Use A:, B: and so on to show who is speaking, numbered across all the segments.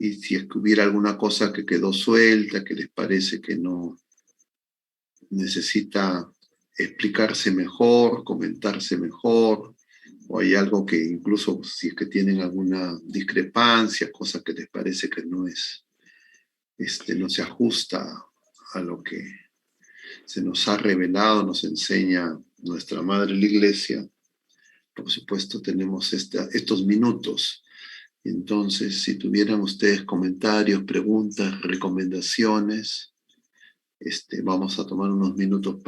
A: y si es que hubiera alguna cosa que quedó suelta, que les parece que no necesita explicarse mejor, comentarse mejor, o hay algo que incluso si es que tienen alguna discrepancia, cosa que les parece que no es, no se ajusta a lo que se nos ha revelado, nos enseña nuestra Madre la Iglesia, por supuesto tenemos estos minutos. Entonces, si tuvieran ustedes comentarios, preguntas, recomendaciones, vamos a tomar unos minutos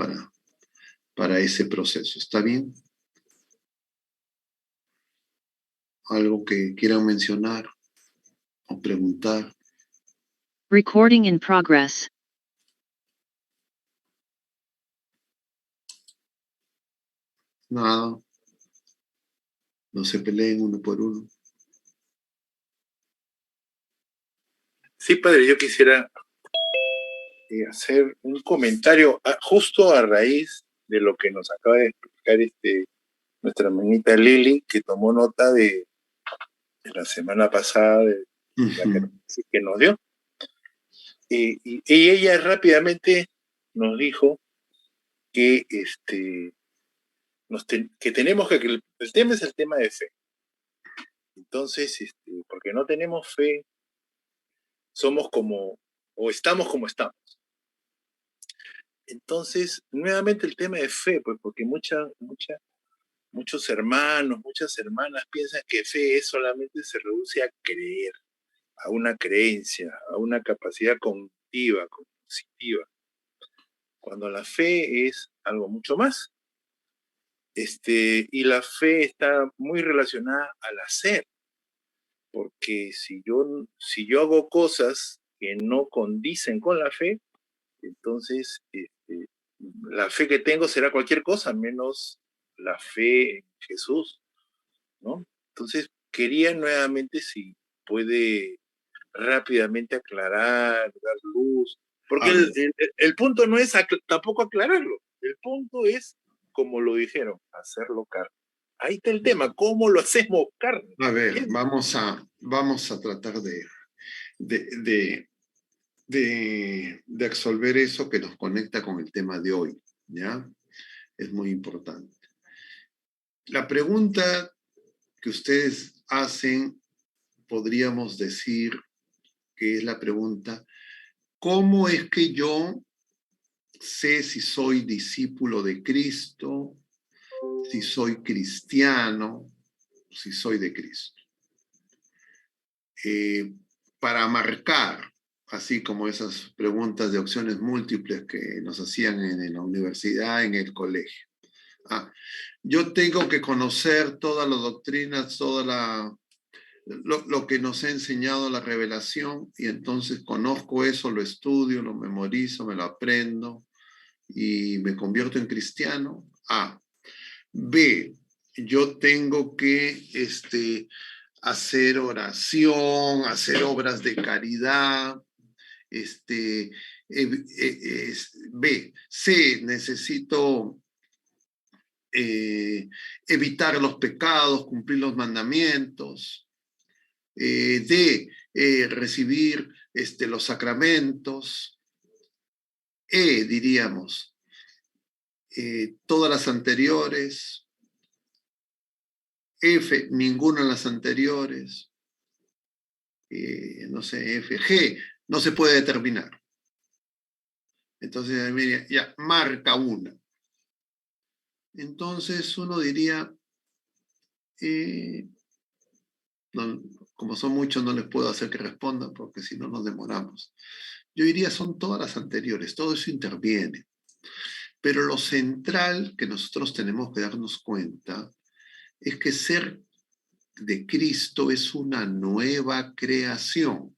A: para ese proceso. ¿Está bien? ¿Algo que quieran mencionar o preguntar?
B: Recording in progress.
A: Nada. No se peleen uno por uno.
C: Sí, padre, yo quisiera hacer un comentario justo a raíz de lo que nos acaba de explicar nuestra hermanita Lili, que tomó nota de la semana pasada de la que nos dio. Y ella rápidamente nos dijo que, que tenemos que el tema es el tema de fe. Entonces, porque no tenemos fe, somos o estamos como estamos. Entonces, nuevamente el tema de fe, pues porque muchos hermanos, muchas hermanas piensan que fe solamente se reduce a creer, a una creencia, a una capacidad cognitiva, cognitiva, cuando la fe es algo mucho más. Y la fe está muy relacionada al hacer, porque si yo hago cosas que no condicen con la fe, entonces la fe que tengo será cualquier cosa menos la fe en Jesús, ¿no? Entonces quería nuevamente si puede rápidamente aclarar, dar luz, porque el punto no es tampoco aclararlo, el punto es, como lo dijeron, hacerlo carne. Ahí está el tema, ¿cómo lo hacemos carne?
A: A ver, vamos a tratar de absolver eso que nos conecta con el tema de hoy, ¿ya? Es muy importante. La pregunta que ustedes hacen, podríamos decir que es la pregunta, ¿cómo es que yo sé si soy discípulo de Cristo, si soy cristiano, si soy de Cristo? Para marcar, así como esas preguntas de opciones múltiples que nos hacían en la universidad, en el colegio. Yo tengo que conocer todas las doctrinas, lo que nos ha enseñado la revelación, y entonces conozco eso, lo estudio, lo memorizo, me lo aprendo y me convierto en cristiano. B, yo tengo que hacer oración, hacer obras de caridad. B, C, necesito evitar los pecados, cumplir los mandamientos. D, recibir los sacramentos. E, diríamos, todas las anteriores. F, ninguna de las anteriores. No sé, F, G, no se puede determinar. Entonces, mira, ya, marca una. Entonces uno diría, no, como son muchos, no les puedo hacer que respondan porque si no nos demoramos. Yo diría, son todas las anteriores, todo eso interviene. Pero lo central que nosotros tenemos que darnos cuenta es que ser de Cristo es una nueva creación.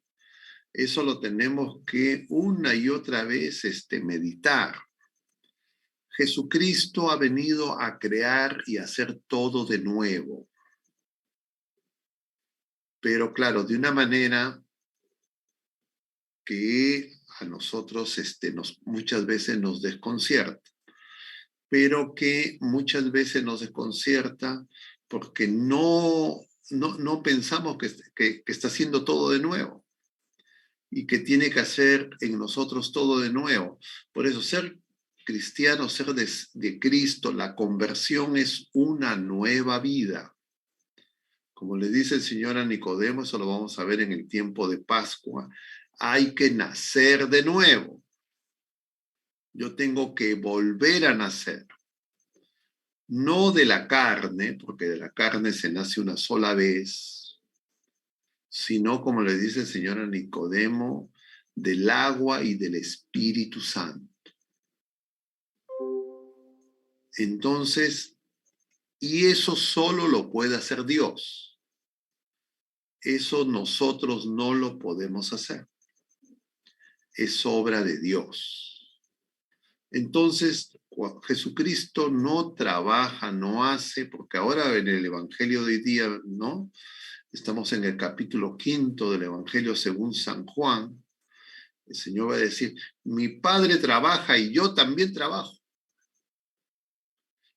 A: Eso lo tenemos que una y otra vez meditar. Jesucristo ha venido a crear y hacer todo de nuevo. Pero claro, de una manera que a nosotros muchas veces nos desconcierta. Pero que muchas veces nos desconcierta porque no pensamos que está haciendo todo de nuevo. y que tiene que hacer en nosotros todo de nuevo. Por eso, ser cristiano, ser de Cristo, la conversión es una nueva vida. Como le dice el Señor a Nicodemo, eso lo vamos a ver en el tiempo de Pascua, hay que nacer de nuevo. Yo tengo que volver a nacer. No de la carne, porque de la carne se nace una sola vez, sino, como le dice el Señor a Nicodemo, del agua y del Espíritu Santo. Entonces, y eso solo lo puede hacer Dios. Eso nosotros no lo podemos hacer. Es obra de Dios. Entonces, Jesucristo no trabaja, no hace, porque ahora en el Evangelio de hoy día, ¿no? Estamos en el capítulo 5 del Evangelio según San Juan. El Señor va a decir, mi Padre trabaja y yo también trabajo.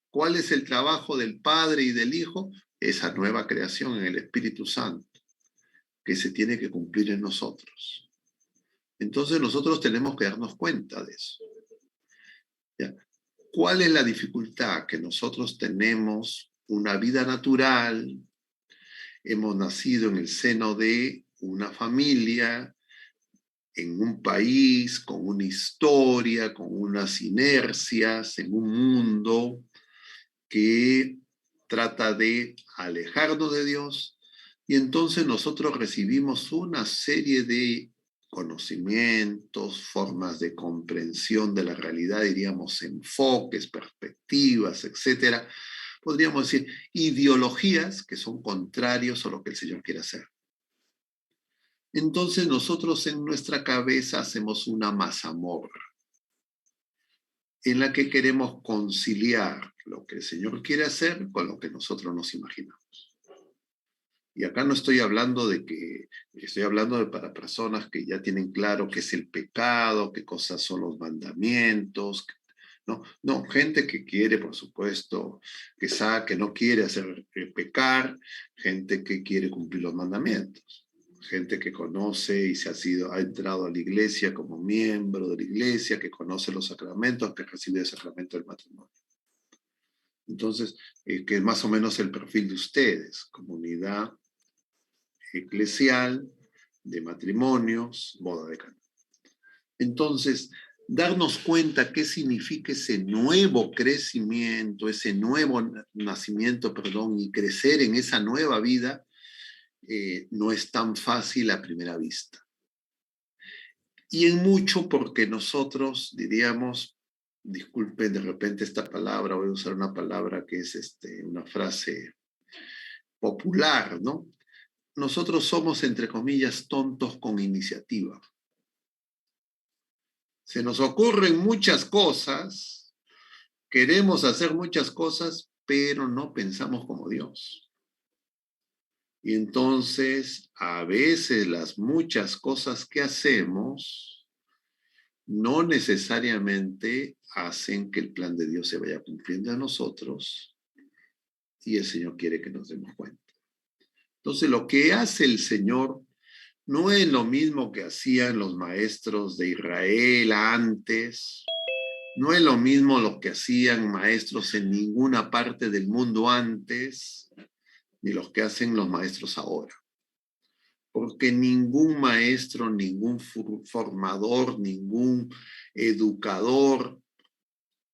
A: ¿Cuál es el trabajo del Padre y del Hijo? Esa nueva creación en el Espíritu Santo, que se tiene que cumplir en nosotros. Entonces nosotros tenemos que darnos cuenta de eso. ¿Ya? ¿Cuál es la dificultad? Que nosotros tenemos una vida natural, hemos nacido en el seno de una familia, en un país, con una historia, con unas inercias, en un mundo que trata de alejarnos de Dios, y entonces nosotros recibimos una serie de conocimientos, formas de comprensión de la realidad, diríamos enfoques, perspectivas, etcétera. Podríamos decir ideologías que son contrarios a lo que el Señor quiere hacer. Entonces nosotros en nuestra cabeza hacemos una mazamorra en la que queremos conciliar lo que el Señor quiere hacer con lo que nosotros nos imaginamos. Y acá no estoy hablando estoy hablando de para personas que ya tienen claro qué es el pecado, qué cosas son los mandamientos, ¿no? No, gente que quiere, por supuesto, que no quiere hacer pecar, gente que quiere cumplir los mandamientos. Gente que conoce y ha entrado a la iglesia como miembro de la iglesia, que conoce los sacramentos, que recibe el sacramento del matrimonio. Entonces, que es más o menos el perfil de ustedes, comunidad eclesial, de matrimonios, boda de Cana. Entonces, darnos cuenta qué significa ese nuevo crecimiento, ese nuevo nacimiento, y crecer en esa nueva vida, no es tan fácil a primera vista. Y en mucho porque nosotros diríamos, disculpen de repente esta palabra, voy a usar una palabra que es una frase popular, ¿no? Nosotros somos, entre comillas, tontos con iniciativa. Se nos ocurren muchas cosas, queremos hacer muchas cosas, pero no pensamos como Dios. Y entonces, a veces las muchas cosas que hacemos no necesariamente hacen que el plan de Dios se vaya cumpliendo a nosotros, y el Señor quiere que nos demos cuenta. Entonces, lo que hace el Señor no es lo mismo que hacían los maestros de Israel antes, no es lo mismo lo que hacían maestros en ninguna parte del mundo antes, ni los que hacen los maestros ahora. Porque ningún maestro, ningún formador, ningún educador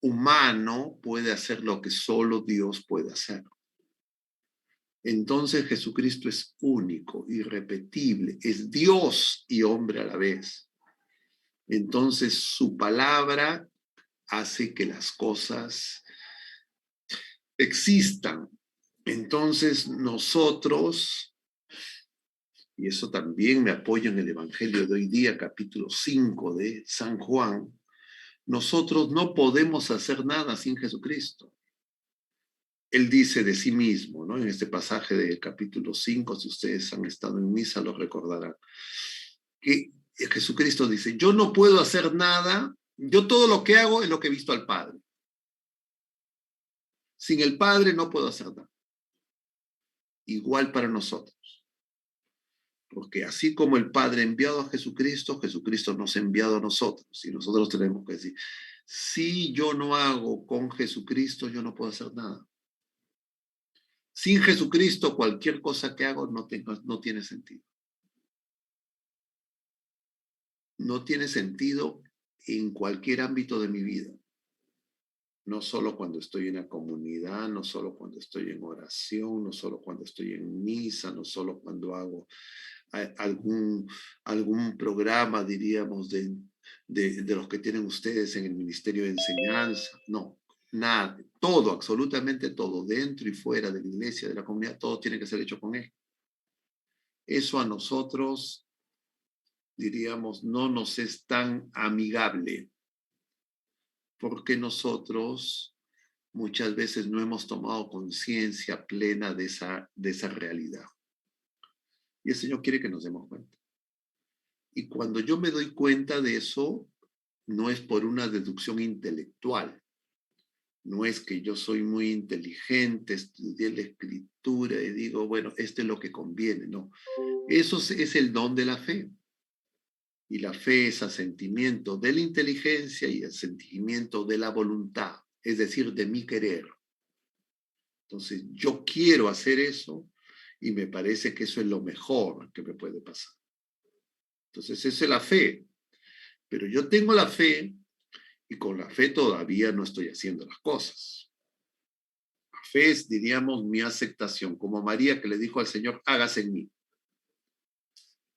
A: humano puede hacer lo que solo Dios puede hacer. Entonces Jesucristo es único, irrepetible, es Dios y hombre a la vez. Entonces su palabra hace que las cosas existan. Entonces nosotros, y eso también me apoyo en el Evangelio de hoy día, capítulo 5 de San Juan, nosotros no podemos hacer nada sin Jesucristo. Él dice de sí mismo, ¿no? En este pasaje del capítulo 5, si ustedes han estado en misa, lo recordarán, que Jesucristo dice, yo no puedo hacer nada, yo todo lo que hago es lo que he visto al Padre. Sin el Padre no puedo hacer nada. Igual para nosotros. Porque así como el Padre ha enviado a Jesucristo, Jesucristo nos ha enviado a nosotros. Y nosotros tenemos que decir, si yo no hago con Jesucristo, yo no puedo hacer nada. Sin Jesucristo, cualquier cosa que hago no tiene sentido. No tiene sentido en cualquier ámbito de mi vida. No solo cuando estoy en la comunidad, no solo cuando estoy en oración, no solo cuando estoy en misa, no solo cuando hago algún programa, diríamos, de los que tienen ustedes en el Ministerio de Enseñanza. No, nada, todo, absolutamente todo, dentro y fuera de la iglesia, de la comunidad, todo tiene que ser hecho con Él. Eso a nosotros, diríamos, no nos es tan amigable, porque nosotros muchas veces no hemos tomado conciencia plena de esa realidad. Y el Señor quiere que nos demos cuenta. Y cuando yo me doy cuenta de eso, no es por una deducción intelectual. No es que yo soy muy inteligente, estudié la escritura y digo, bueno, esto es lo que conviene. No, eso es el don de la fe. Y la fe es asentimiento de la inteligencia y asentimiento de la voluntad, es decir, de mi querer. Entonces, yo quiero hacer eso y me parece que eso es lo mejor que me puede pasar. Entonces, esa es la fe. Pero yo tengo la fe y con la fe todavía no estoy haciendo las cosas. La fe es, diríamos, mi aceptación, como María que le dijo al Señor, hágase en mí.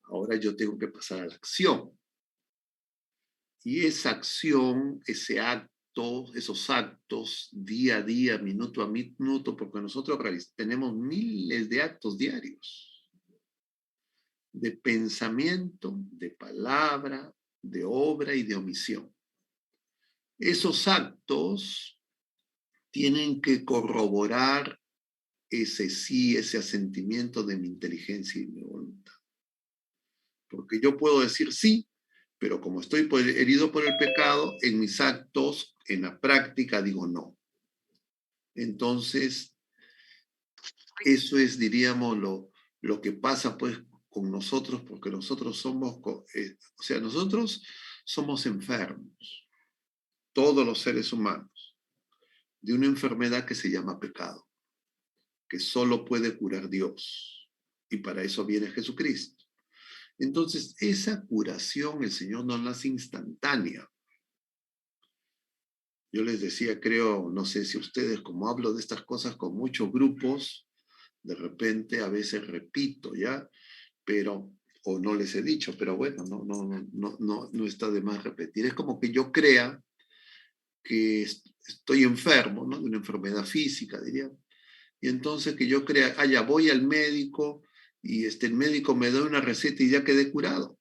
A: Ahora yo tengo que pasar a la acción. Y esa acción, ese acto, esos actos, día a día, minuto a minuto, porque nosotros tenemos miles de actos diarios, de pensamiento, de palabra, de obra y de omisión. Esos actos tienen que corroborar ese sí, ese asentimiento de mi inteligencia y mi voluntad. Porque yo puedo decir sí, pero como estoy herido por el pecado, en mis actos, en la práctica, digo no. Entonces, eso es, diríamos, lo que pasa pues con nosotros, porque nosotros somos, nosotros somos enfermos, todos los seres humanos, de una enfermedad que se llama pecado, que solo puede curar Dios. Y para eso viene Jesucristo. Entonces, esa curación el Señor nos la hace instantánea. Yo les decía, creo, no sé si ustedes, como hablo de estas cosas con muchos grupos, de repente a veces repito, ¿ya? Pero, o no les he dicho, pero bueno, no está de más repetir. Es como que yo crea que estoy enfermo, ¿no? De una enfermedad física, diría. Y entonces que yo crea, ya voy al médico y el médico me da una receta y ya quedé curado.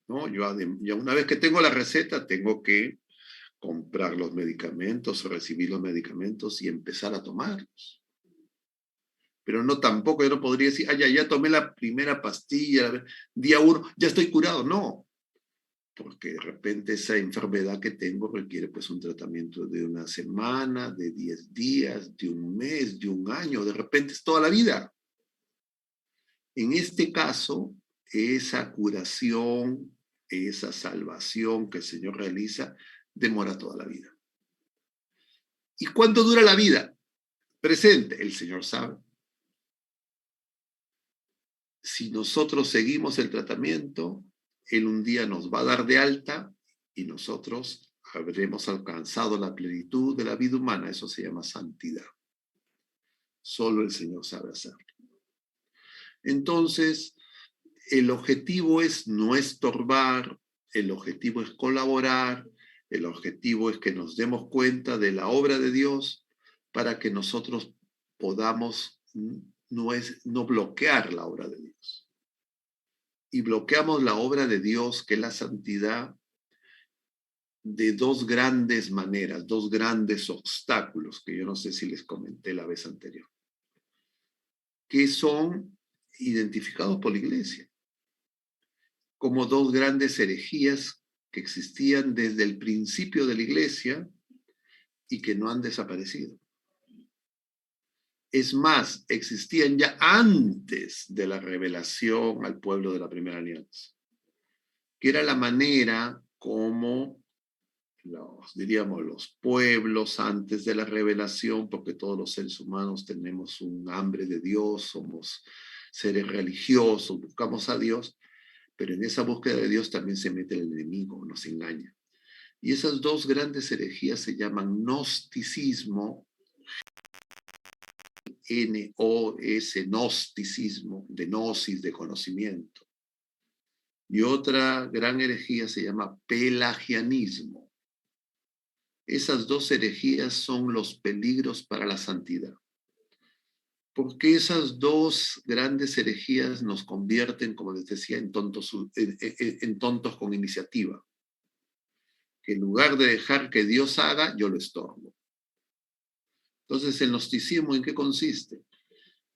A: ¿No? Ya una vez que tengo la receta, tengo que comprar los medicamentos, recibir los medicamentos y empezar a tomarlos. Pero no tampoco, yo no podría decir, ya tomé la primera pastilla, día 1, ya estoy curado. No, porque de repente esa enfermedad que tengo requiere pues un tratamiento de una semana, de 10 días, de un mes, de un año, de repente es toda la vida. En este caso, esa curación, esa salvación que el Señor realiza, demora toda la vida. ¿Y cuánto dura la vida? Presente, el Señor sabe. Si nosotros seguimos el tratamiento, Él un día nos va a dar de alta y nosotros habremos alcanzado la plenitud de la vida humana. Eso se llama santidad. Solo el Señor sabe hacerlo. Entonces, el objetivo es no estorbar, el objetivo es colaborar, el objetivo es que nos demos cuenta de la obra de Dios para que nosotros podamos no bloquear la obra de Dios. Y bloqueamos la obra de Dios, que es la santidad, de dos grandes maneras, dos grandes obstáculos, que yo no sé si les comenté la vez anterior, que son identificados por la Iglesia como dos grandes herejías que existían desde el principio de la Iglesia y que no han desaparecido. Es más, existían ya antes de la revelación al pueblo de la primera alianza, que era la manera como diríamos, los pueblos antes de la revelación, porque todos los seres humanos tenemos un hambre de Dios, somos seres religiosos, buscamos a Dios, pero en esa búsqueda de Dios también se mete el enemigo, nos engaña. Y esas dos grandes herejías se llaman gnosticismo, N-O-S, gnosticismo, de gnosis, de conocimiento. Y otra gran herejía se llama pelagianismo. Esas dos herejías son los peligros para la santidad. Porque esas dos grandes herejías nos convierten, como les decía, en tontos con iniciativa. Que en lugar de dejar que Dios haga, yo lo estorbo. Entonces, el gnosticismo, ¿en qué consiste?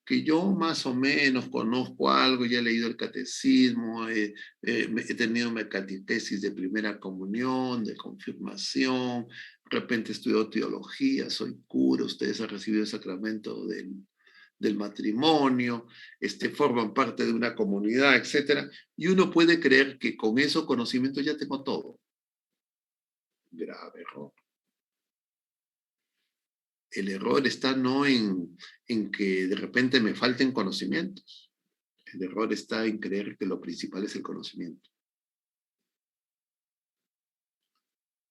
A: Que yo más o menos conozco algo, ya he leído el catecismo, he tenido una catequesis de primera comunión, de confirmación, de repente estudio teología, soy cura, ustedes han recibido el sacramento del matrimonio, forman parte de una comunidad, etc. Y uno puede creer que con esos conocimientos ya tengo todo. Grave error. El error está no en que de repente me falten conocimientos. El error está en creer que lo principal es el conocimiento.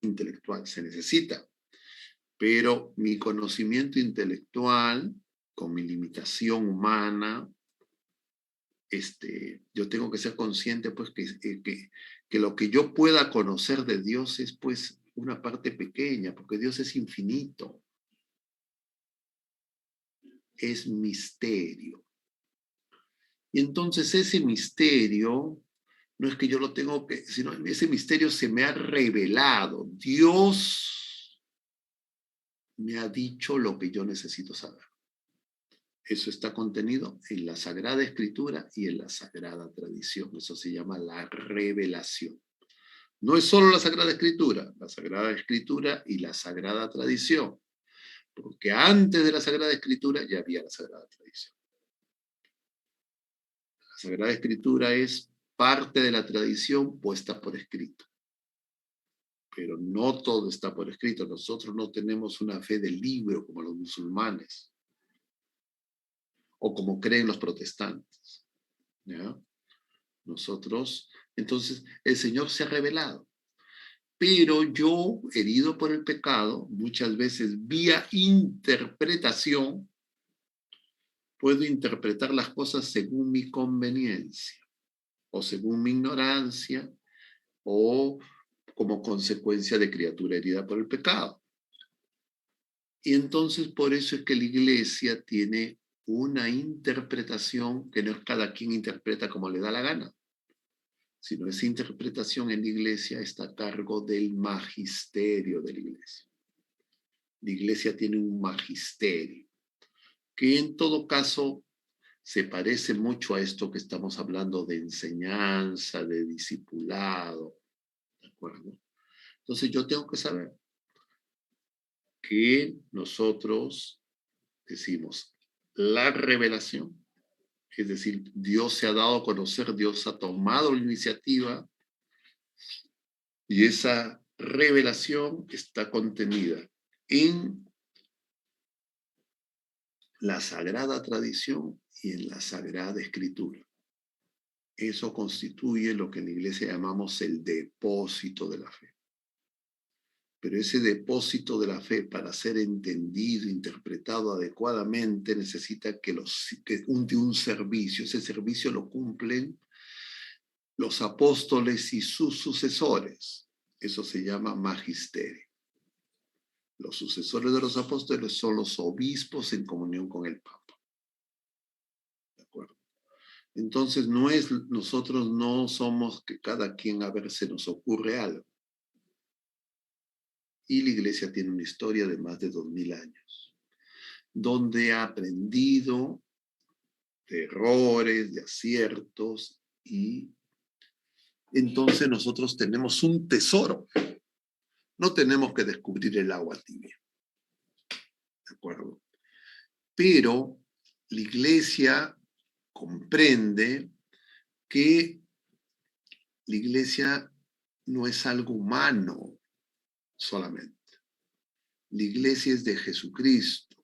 A: Intelectual se necesita, pero mi conocimiento intelectual, con mi limitación humana, yo tengo que ser consciente pues que lo que yo pueda conocer de Dios es pues una parte pequeña, porque Dios es infinito. Es misterio. Y entonces ese misterio, no es que yo lo tengo que, sino ese misterio se me ha revelado. Dios me ha dicho lo que yo necesito saber. Eso está contenido en la Sagrada Escritura y en la Sagrada Tradición. Eso se llama la revelación. No es solo la Sagrada Escritura y la Sagrada Tradición. Porque antes de la Sagrada Escritura ya había la Sagrada Tradición. La Sagrada Escritura es parte de la tradición puesta por escrito. Pero no todo está por escrito. Nosotros no tenemos una fe del libro como los musulmanes o como creen los protestantes. ¿Ya? Nosotros, entonces, el Señor se ha revelado. Pero yo, herido por el pecado, muchas veces vía interpretación, puedo interpretar las cosas según mi conveniencia, o según mi ignorancia, o como consecuencia de criatura herida por el pecado. Y entonces por eso es que la iglesia tiene una interpretación que no es cada quien interpreta como le da la gana, sino esa interpretación en la iglesia está a cargo del magisterio de la iglesia. La iglesia tiene un magisterio, que en todo caso se parece mucho a esto que estamos hablando de enseñanza, de discipulado, ¿de acuerdo? Entonces yo tengo que saber que nosotros decimos la revelación, es decir, Dios se ha dado a conocer, Dios ha tomado la iniciativa y esa revelación está contenida en la Sagrada Tradición y en la Sagrada Escritura. Eso constituye lo que en la iglesia llamamos el depósito de la fe. Pero ese depósito de la fe, para ser entendido, interpretado adecuadamente, necesita que un servicio. Ese servicio lo cumplen los apóstoles y sus sucesores. Eso se llama magisterio. Los sucesores de los apóstoles son los obispos en comunión con el Papa. ¿De acuerdo? Entonces, nosotros no somos que cada quien a ver se nos ocurre algo. Y la iglesia tiene una historia de más de 2000 años, donde ha aprendido de errores, de aciertos, y entonces nosotros tenemos un tesoro. No tenemos que descubrir el agua tibia. ¿De acuerdo? Pero la iglesia comprende que la iglesia no es algo humano solamente. La iglesia es de Jesucristo.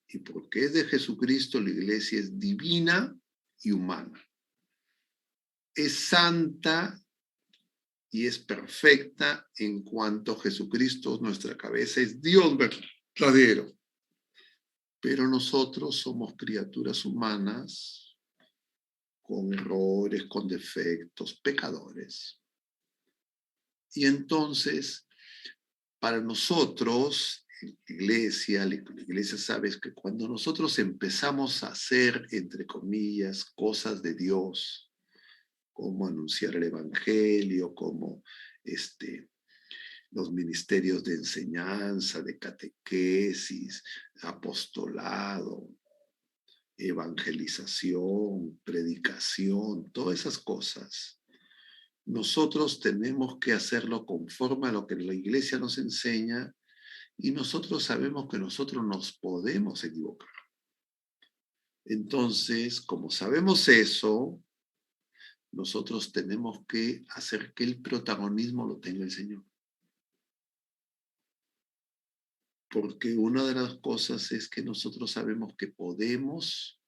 A: Y porque es de Jesucristo, la iglesia es divina y humana. Es santa y es perfecta en cuanto Jesucristo, nuestra cabeza, es Dios verdadero. Pero nosotros somos criaturas humanas con errores, con defectos, pecadores. Y entonces, para nosotros, la iglesia sabe que cuando nosotros empezamos a hacer, entre comillas, cosas de Dios, como anunciar el evangelio, como los ministerios de enseñanza, de catequesis, apostolado, evangelización, predicación, todas esas cosas. Nosotros tenemos que hacerlo conforme a lo que la iglesia nos enseña y nosotros sabemos que nosotros nos podemos equivocar. Entonces, como sabemos eso, nosotros tenemos que hacer que el protagonismo lo tenga el Señor. Porque una de las cosas es que nosotros sabemos que podemos,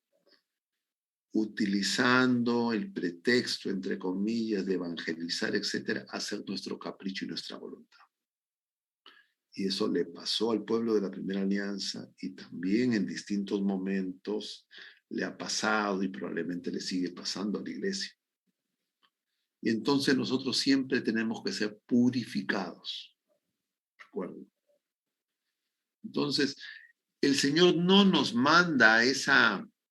A: utilizando el pretexto, entre comillas, de evangelizar, etcétera, hacer nuestro capricho y nuestra voluntad. Y eso le pasó al pueblo de la Primera Alianza y también en distintos momentos le ha pasado y probablemente le sigue pasando a la iglesia. Y entonces nosotros siempre tenemos que ser purificados. ¿De acuerdo? Entonces, el Señor no nos manda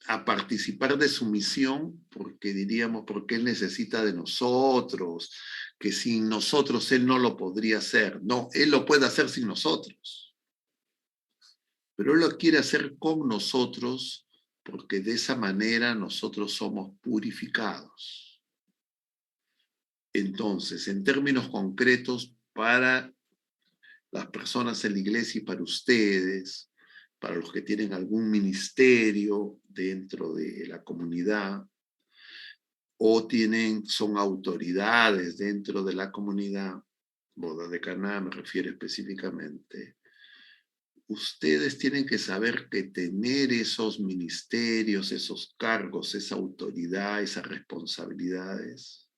A: a participar de su misión porque diríamos, porque Él necesita de nosotros, que sin nosotros Él no lo podría hacer. No, Él lo puede hacer sin nosotros. Pero Él lo quiere hacer con nosotros porque de esa manera nosotros somos purificados. Entonces, en términos concretos, para las personas en la iglesia y para ustedes, para los que tienen algún ministerio dentro de la comunidad o son autoridades dentro de la comunidad, Boda de Caná me refiero específicamente, ustedes tienen que saber que tener esos ministerios, esos cargos, esa autoridad, esas responsabilidades,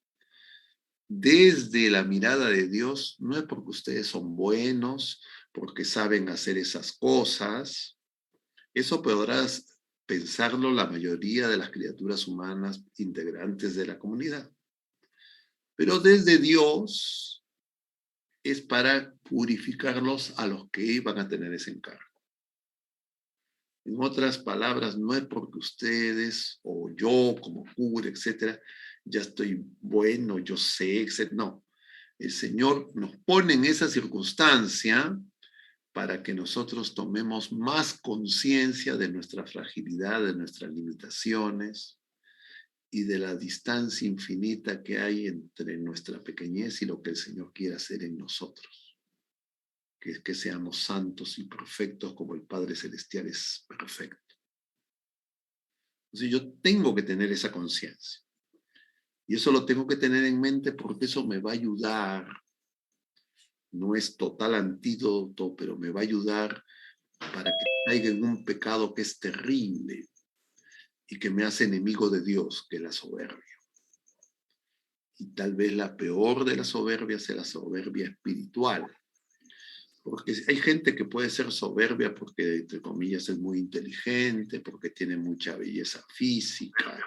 A: desde la mirada de Dios, no es porque ustedes son buenos, porque saben hacer esas cosas. Eso podrás pensarlo la mayoría de las criaturas humanas integrantes de la comunidad. Pero desde Dios es para purificarlos a los que van a tener ese encargo. En otras palabras, no es porque ustedes o yo como cura, etcétera, ya estoy bueno, yo sé, etcétera. No, el Señor nos pone en esa circunstancia para que nosotros tomemos más conciencia de nuestra fragilidad, de nuestras limitaciones y de la distancia infinita que hay entre nuestra pequeñez y lo que el Señor quiere hacer en nosotros. Que es que seamos santos y perfectos como el Padre Celestial es perfecto. Entonces yo tengo que tener esa conciencia. Y eso lo tengo que tener en mente porque eso me va a ayudar. No es total antídoto, pero me va a ayudar para que caiga en un pecado que es terrible y que me hace enemigo de Dios, que es la soberbia. Y tal vez la peor de la soberbia sea la soberbia espiritual. Porque hay gente que puede ser soberbia porque, entre comillas, es muy inteligente, porque tiene mucha belleza física,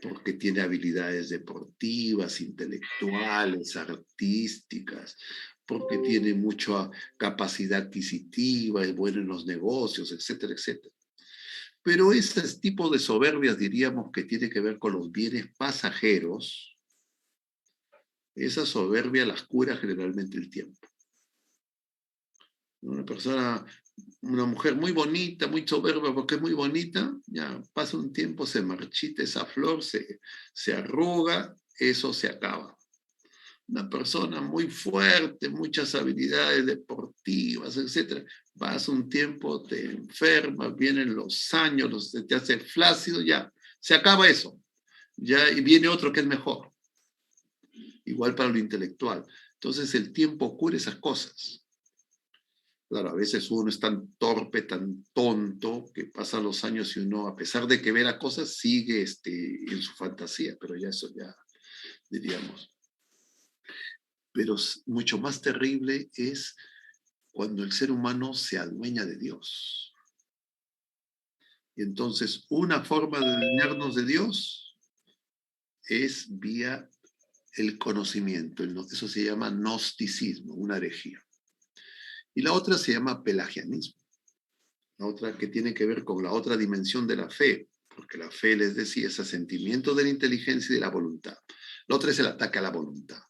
A: porque tiene habilidades deportivas, intelectuales, artísticas, porque tiene mucha capacidad adquisitiva, es bueno en los negocios, etcétera, etcétera. Pero ese tipo de soberbias, diríamos, que tiene que ver con los bienes pasajeros, esa soberbia las cura generalmente el tiempo. Una mujer muy bonita, muy soberbia porque es muy bonita, ya pasa un tiempo, se marchita esa flor, se arruga, eso se acaba. una persona muy fuerte, muchas habilidades deportivas, etc. Vas un tiempo, te enfermas, vienen los años, te hace flácido, ya, se acaba eso. Ya, y viene otro que es mejor. Igual para lo intelectual. Entonces el tiempo cura esas cosas. Claro, a veces uno es tan torpe, tan tonto, que pasan los años y uno, a pesar de que verá cosas, sigue en su fantasía, pero ya eso ya, diríamos. Pero mucho más terrible es cuando el ser humano se adueña de Dios. Y entonces, una forma de adueñarnos de Dios es vía el conocimiento. Eso se llama gnosticismo, una herejía. Y la otra se llama pelagianismo. La otra que tiene que ver con la otra dimensión de la fe, porque la fe, les decía, es el sentimiento de la inteligencia y de la voluntad. La otra es el ataque a la voluntad.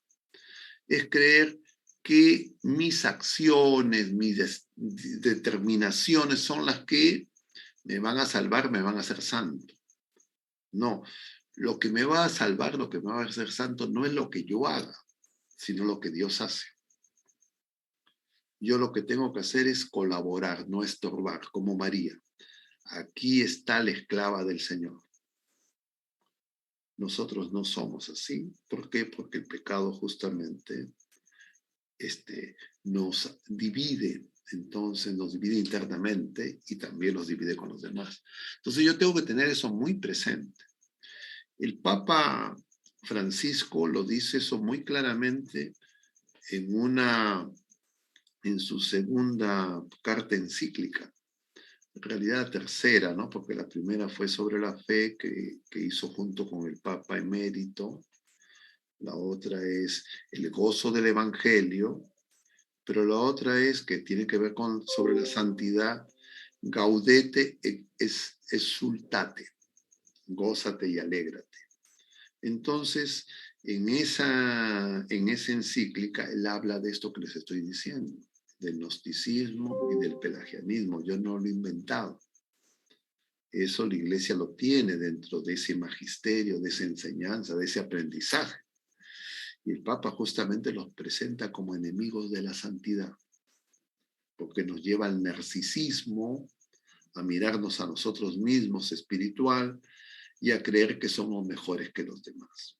A: Es creer que mis acciones, mis determinaciones son las que me van a salvar, me van a hacer santo. No, lo que me va a salvar, lo que me va a hacer santo, no es lo que yo haga, sino lo que Dios hace. Yo lo que tengo que hacer es colaborar, no estorbar, como María. Aquí está la esclava del Señor. Nosotros no somos así. ¿Por qué? Porque el pecado justamente nos divide, entonces nos divide internamente y también nos divide con los demás. Entonces yo tengo que tener eso muy presente. El Papa Francisco lo dice eso muy claramente en su segunda carta encíclica, en realidad la tercera, ¿no? Porque la primera fue sobre la fe que hizo junto con el Papa emérito, la otra es el gozo del Evangelio, pero la otra es que tiene que ver sobre la santidad, gaudete es exultate, gózate y alégrate. Entonces, en esa encíclica, él habla de esto que les estoy diciendo, del gnosticismo y del pelagianismo. Yo no lo he inventado. Eso la iglesia lo tiene dentro de ese magisterio, de esa enseñanza, de ese aprendizaje. Y el Papa justamente los presenta como enemigos de la santidad, porque nos lleva al narcisismo, a mirarnos a nosotros mismos espiritual y a creer que somos mejores que los demás.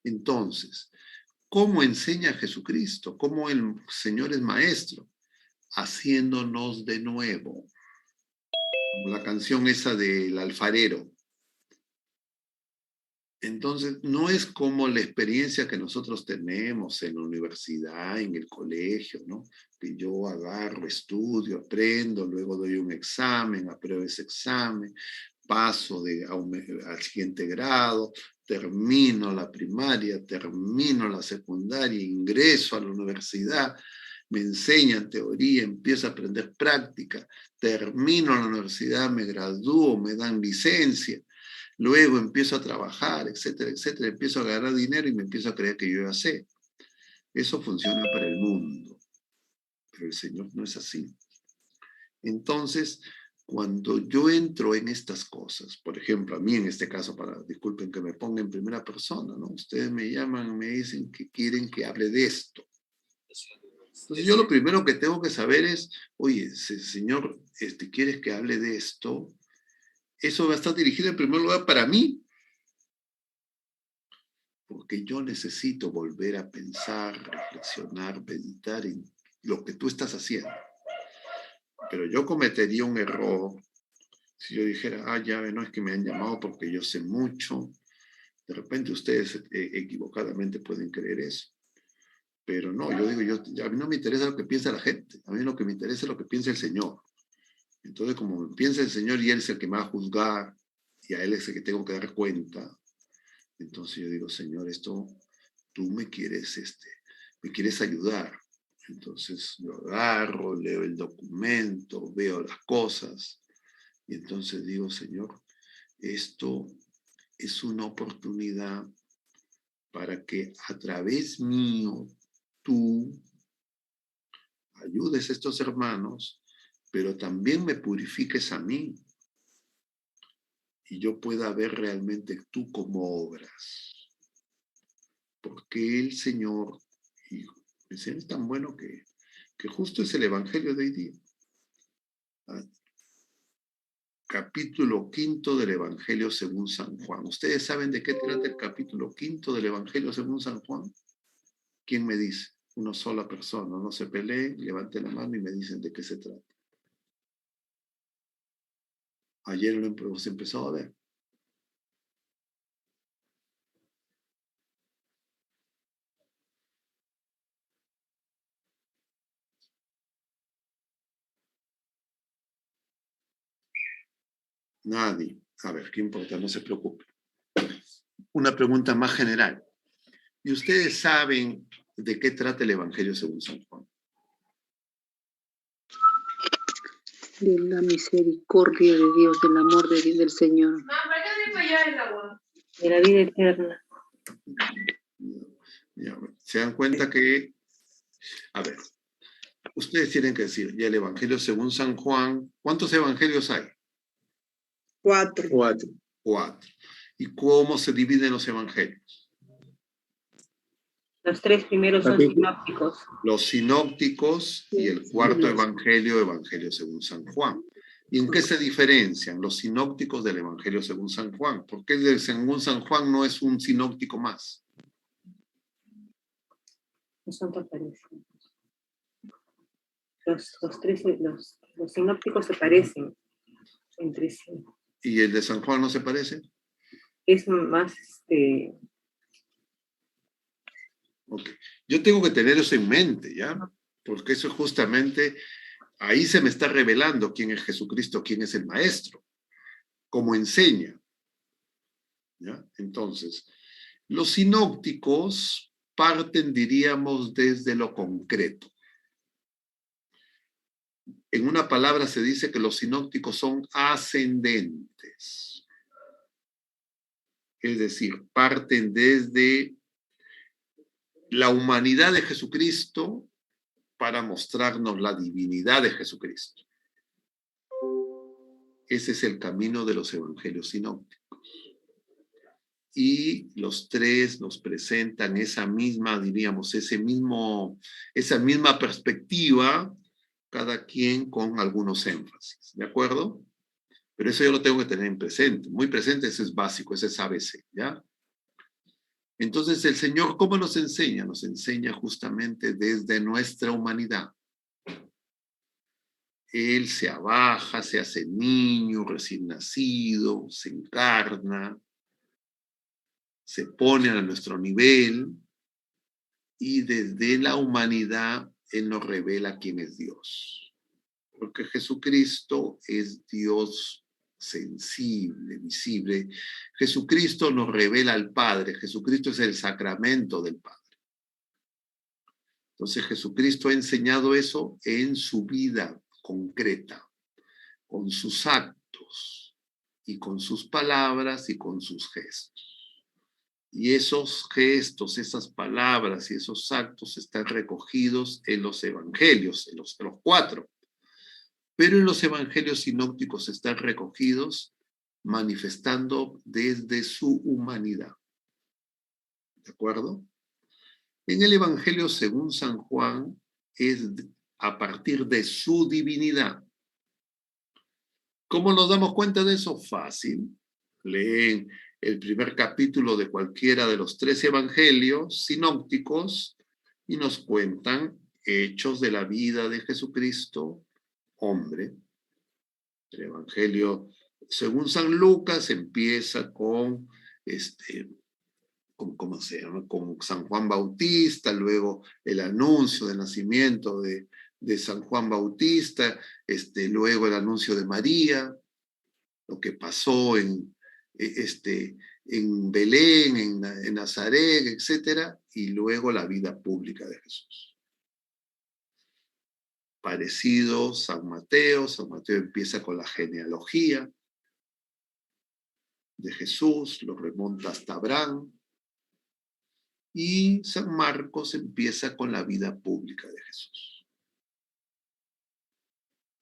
A: Entonces, ¿cómo enseña Jesucristo? ¿Cómo el Señor es maestro? Haciéndonos de nuevo. Como la canción esa del alfarero. Entonces, no es como la experiencia que nosotros tenemos en la universidad, en el colegio, ¿no? Que yo agarro, estudio, aprendo, luego doy un examen, apruebo ese examen, paso al siguiente grado, termino la primaria, termino la secundaria, ingreso a la universidad, me enseñan teoría, empiezo a aprender práctica, termino la universidad, me gradúo, me dan licencia. Luego empiezo a trabajar, etcétera, etcétera, empiezo a ganar dinero y me empiezo a creer que yo ya sé. Eso funciona para el mundo, pero el Señor no es así. Entonces, cuando yo entro en estas cosas, por ejemplo, a mí en este caso, disculpen que me ponga en primera persona, ¿no? Ustedes me llaman, me dicen que quieren que hable de esto. Entonces yo lo primero que tengo que saber es, oye, Señor, ¿quieres que hable de esto? Eso va a estar dirigido en primer lugar para mí, porque yo necesito volver a pensar, reflexionar, meditar en lo que tú estás haciendo. Pero yo cometería un error si yo dijera, ya no es que me han llamado porque yo sé mucho. De repente ustedes equivocadamente pueden creer eso. Pero no, yo digo, a mí no me interesa lo que piensa la gente, a mí lo que me interesa es lo que piensa el Señor. Entonces, como piensa el Señor y Él es el que me va a juzgar y a Él es el que tengo que dar cuenta, entonces yo digo, Señor, tú me quieres ayudar. Entonces lo agarro, leo el documento, veo las cosas y entonces digo, Señor, esto es una oportunidad para que a través mío tú ayudes a estos hermanos, pero también me purifiques a mí y yo pueda ver realmente tú cómo obras. ¿Por que el Señor, y el Señor es tan bueno que justo es el Evangelio de hoy día. Capítulo 5 del Evangelio según San Juan. ¿Ustedes saben de qué trata el capítulo 5 del Evangelio según San Juan? ¿Quién me dice? Una sola persona, no se peleen, levanten la mano y me dicen de qué se trata. Ayer lo hemos empezado a ver. Nadie. A ver, ¿qué importa? No se preocupe. Una pregunta más general. ¿Y ustedes saben de qué trata el Evangelio según San Juan?
D: De la misericordia de Dios, del amor de Dios, del Señor. De la vida eterna.
A: Ya, se dan cuenta que, a ver, ustedes tienen que decir, ya el Evangelio según San Juan, ¿cuántos evangelios hay?
E: 4.
A: 4. ¿Y cómo se dividen los evangelios?
D: Los 3 primeros son sinópticos.
A: Los sinópticos y el cuarto evangelio, Evangelio según San Juan. ¿Y en qué se diferencian los sinópticos del Evangelio según San Juan? ¿Por qué el de según San Juan no es un sinóptico más?
D: No son tan parecidos. Los sinópticos se parecen entre sí.
A: ¿Y el de San Juan no se parece?
D: Es más,
A: Ok. Yo tengo que tener eso en mente, ¿ya? Porque eso es justamente, ahí se me está revelando quién es Jesucristo, quién es el Maestro, cómo enseña. ¿Ya? Entonces, los sinópticos parten, diríamos, desde lo concreto. En una palabra se dice que los sinópticos son ascendentes. Es decir, parten desde la humanidad de Jesucristo para mostrarnos la divinidad de Jesucristo. Ese es el camino de los evangelios sinópticos. Y los 3 nos presentan esa misma, diríamos, esa misma perspectiva, cada quien con algunos énfasis, ¿de acuerdo? Pero eso yo lo tengo que tener en presente, muy presente, ese es básico, ese es ABC, ¿ya? Entonces, el Señor, ¿cómo nos enseña? Nos enseña justamente desde nuestra humanidad. Él se abaja, se hace niño, recién nacido, se encarna, se pone a nuestro nivel y desde la humanidad Él nos revela quién es Dios. Porque Jesucristo es Dios sensible, visible. Jesucristo nos revela al Padre. Jesucristo es el sacramento del Padre. Entonces Jesucristo ha enseñado eso en su vida concreta, con sus actos y con sus palabras y con sus gestos. Y esos gestos, esas palabras y esos actos están recogidos en los evangelios, en los 4. Pero en los evangelios sinópticos están recogidos manifestando desde su humanidad. ¿De acuerdo? En el Evangelio según San Juan es a partir de su divinidad. ¿Cómo nos damos cuenta de eso? Fácil. Leen el primer capítulo de cualquiera de los 3 evangelios sinópticos y nos cuentan hechos de la vida de Jesucristo, hombre. El Evangelio según San Lucas empieza con ¿cómo se llama? Con San Juan Bautista, luego el anuncio del nacimiento de San Juan Bautista, luego el anuncio de María, lo que pasó en Belén, en Nazaret, etcétera, y luego la vida pública de Jesús. Parecido San Mateo empieza con la genealogía de Jesús, lo remonta hasta Abraham, y San Marcos empieza con la vida pública de Jesús.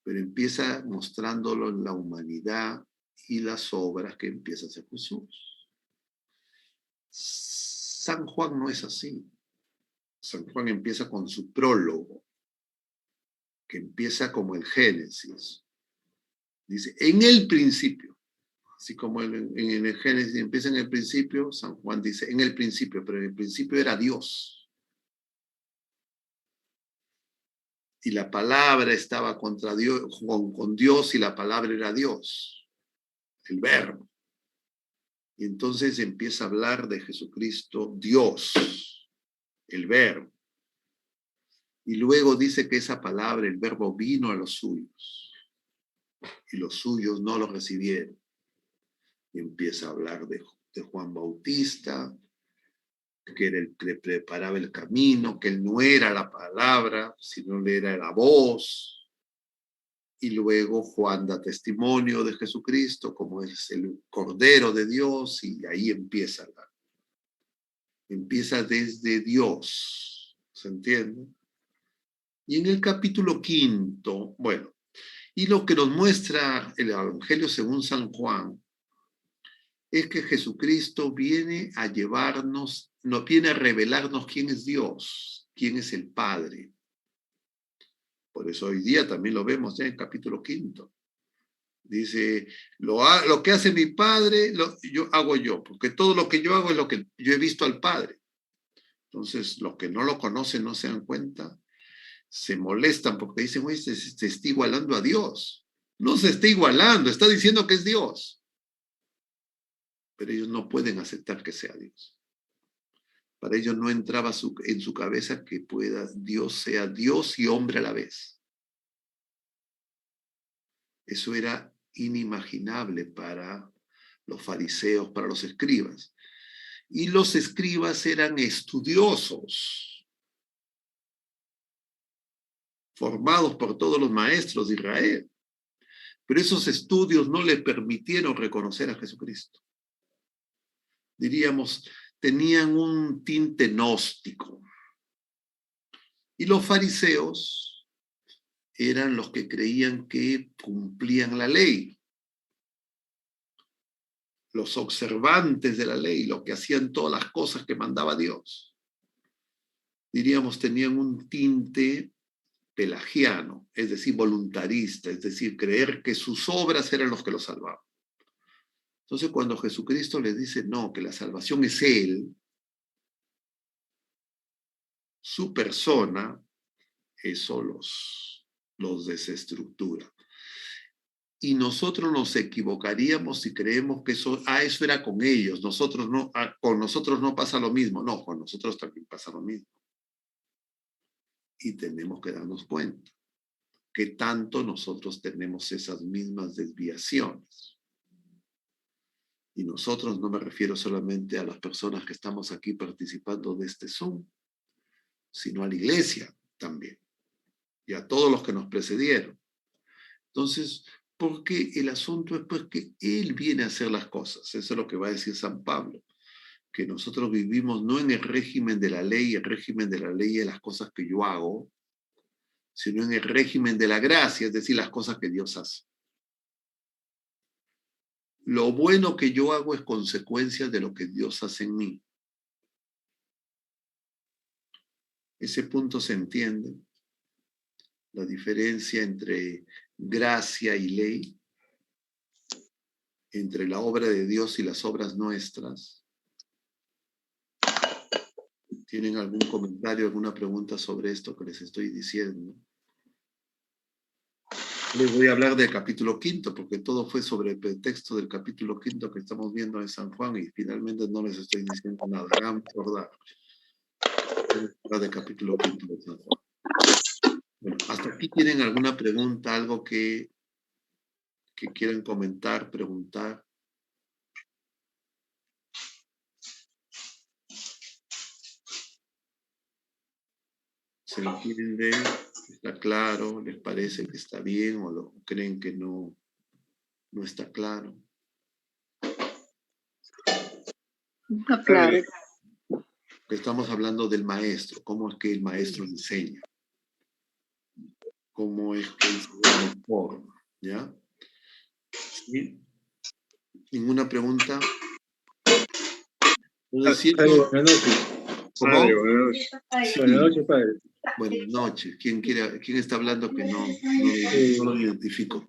A: Pero empieza mostrándolo en la humanidad y las obras que empieza a hacer Jesús. San Juan no es así. San Juan empieza con su prólogo, que empieza como el Génesis. Dice, en el principio, así como en el Génesis empieza en el principio, San Juan dice, en el principio, pero en el principio era Dios. Y la palabra estaba contra Dios, con Dios, y la palabra era Dios, el verbo. Y entonces empieza a hablar de Jesucristo, Dios, el verbo. Y luego dice que esa palabra, el verbo, vino a los suyos. Y los suyos no lo recibieron. Y empieza a hablar de Juan Bautista, que era el que preparaba el camino, que él no era la palabra, sino le era la voz. Y luego Juan da testimonio de Jesucristo, como es el Cordero de Dios, y ahí empieza empieza desde Dios, ¿se entiende? Y en el capítulo 5, bueno, y lo que nos muestra el Evangelio según San Juan, es que Jesucristo viene a llevarnos, nos viene a revelarnos quién es Dios, quién es el Padre. Por eso hoy día también lo vemos ya en el capítulo 5. Dice, lo que hace mi Padre, yo hago yo, porque todo lo que yo hago es lo que yo he visto al Padre. Entonces, los que no lo conocen no se dan cuenta, se molestan porque dicen, oye, se está igualando a Dios. No se está igualando, está diciendo que es Dios. Pero ellos no pueden aceptar que sea Dios. Para ellos no entraba en su cabeza que Dios sea Dios y hombre a la vez. Eso era inimaginable para los fariseos, para los escribas. Y los escribas eran estudiosos, formados por todos los maestros de Israel. Pero esos estudios no les permitieron reconocer a Jesucristo. Diríamos, tenían un tinte gnóstico. Y los fariseos eran los que creían que cumplían la ley. Los observantes de la ley, los que hacían todas las cosas que mandaba Dios. Diríamos, tenían un tinte pelagiano, es decir, voluntarista, es decir, creer que sus obras eran los que los salvaban. Entonces, cuando Jesucristo les dice, no, que la salvación es Él, su persona, eso los desestructura. Y nosotros nos equivocaríamos si creemos que eso era con ellos, con nosotros no pasa lo mismo. No, con nosotros también pasa lo mismo. Y tenemos que darnos cuenta que tanto nosotros tenemos esas mismas desviaciones. Y nosotros, no me refiero solamente a las personas que estamos aquí participando de este Zoom, sino a la iglesia también, y a todos los que nos precedieron. Entonces, porque el asunto es pues que Él viene a hacer las cosas. Eso es lo que va a decir San Pablo, que nosotros vivimos no en el régimen de la ley, el régimen de la ley es las cosas que yo hago, sino en el régimen de la gracia, es decir, las cosas que Dios hace. Lo bueno que yo hago es consecuencia de lo que Dios hace en mí. Ese punto se entiende. La diferencia entre gracia y ley, entre la obra de Dios y las obras nuestras. ¿Tienen algún comentario, alguna pregunta sobre esto que les estoy diciendo? Les voy a hablar del capítulo 5, porque todo fue sobre el pretexto del capítulo 5 que estamos viendo en San Juan, y finalmente no les estoy diciendo nada. Hagan recordar. Del capítulo 5 de San Juan. Bueno, ¿hasta aquí tienen alguna pregunta, algo que quieran comentar, preguntar? ¿Se entiende? ¿Está claro? ¿Les parece que está bien o creen que no está claro?
D: Está claro.
A: Estamos hablando del maestro, cómo es que el maestro enseña, cómo es que él se forma, ¿ya? ¿Sí? ¿Ninguna pregunta? Entonces, si
F: Padre,
A: esto,
F: buenas noches.
A: ¿cómo?
C: Padre, buenas noches.
A: Sí,
F: Buenas noches, padre.
A: buenas noches. ¿Quién está hablando que no lo identifico?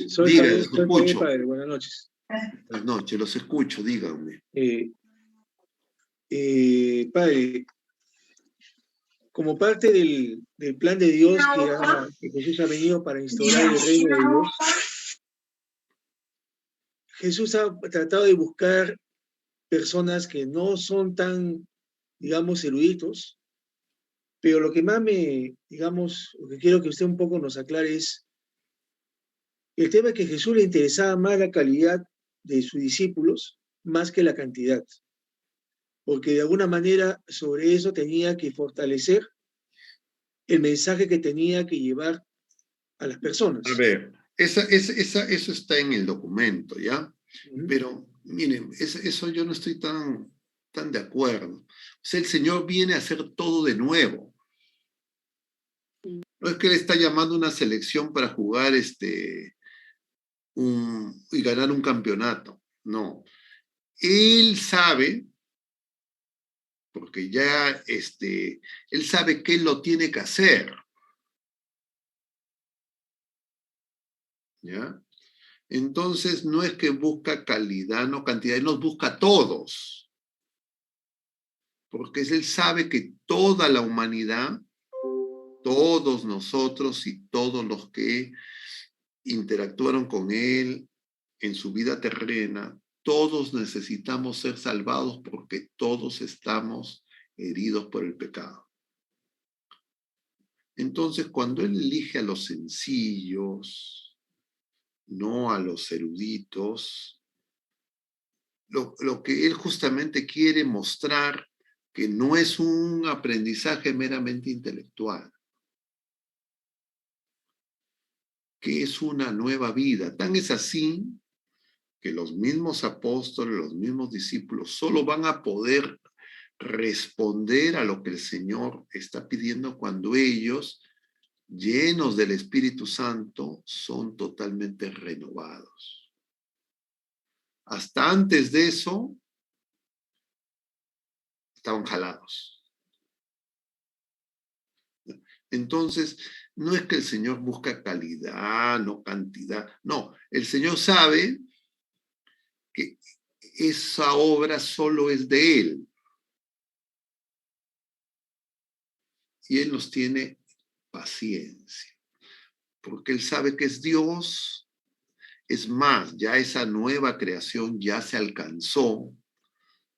F: Soy
A: Diga,
F: Javier,
A: los escucho.
F: padre. Buenas noches.
A: Buenas noches, los escucho, díganme.
F: Padre, como parte del plan de Dios que Jesús ha venido para instaurar el reino de Dios, Jesús ha tratado de buscar personas que no son tan, digamos, eruditos, pero lo que más lo que quiero que usted un poco nos aclare es el tema que a Jesús le interesaba más la calidad de sus discípulos más que la cantidad, porque de alguna manera sobre eso tenía que fortalecer el mensaje que tenía que llevar a las personas.
A: A ver, eso está en el documento, ¿ya? Pero, miren, eso yo no estoy tan de acuerdo. O sea, el Señor viene a hacer todo de nuevo. No es que Él está llamando una selección para jugar y ganar un campeonato. No. Él sabe, porque ya Él sabe que Él lo tiene que hacer. ¿Ya? Entonces, no es que busca calidad, no cantidad, Él nos busca a todos. Porque Él sabe que toda la humanidad, todos nosotros y todos los que interactuaron con Él en su vida terrena, todos necesitamos ser salvados porque todos estamos heridos por el pecado. Entonces, cuando Él elige a los sencillos, no a los eruditos, lo que Él justamente quiere mostrar que no es un aprendizaje meramente intelectual, que es una nueva vida. Tan es así que los mismos apóstoles, los mismos discípulos, solo van a poder responder a lo que el Señor está pidiendo cuando ellos, llenos del Espíritu Santo, son totalmente renovados. Hasta antes de eso, estaban jalados. Entonces, no es que el Señor busca calidad, no cantidad. No, el Señor sabe que esa obra solo es de Él. Y Él nos tiene paciencia, porque Él sabe que es Dios. Es más, ya esa nueva creación ya se alcanzó,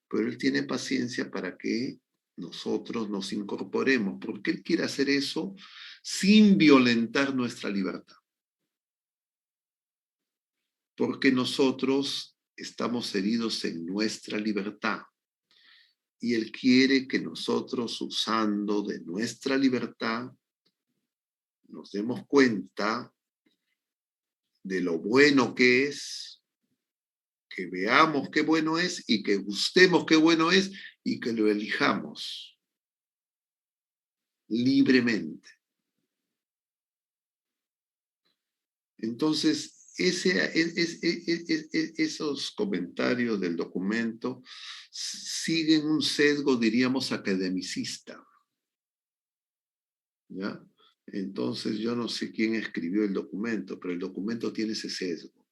A: pero Él tiene paciencia para que nosotros nos incorporemos, porque Él quiere hacer eso sin violentar nuestra libertad. Porque nosotros estamos heridos en nuestra libertad. Y Él quiere que nosotros, usando de nuestra libertad, nos demos cuenta de lo bueno que es, que veamos qué bueno es y que gustemos qué bueno es y que lo elijamos libremente. Entonces, esos comentarios del documento siguen un sesgo, diríamos, academicista. ¿Ya? Entonces, yo no sé quién escribió el documento, pero el documento tiene ese sesgo.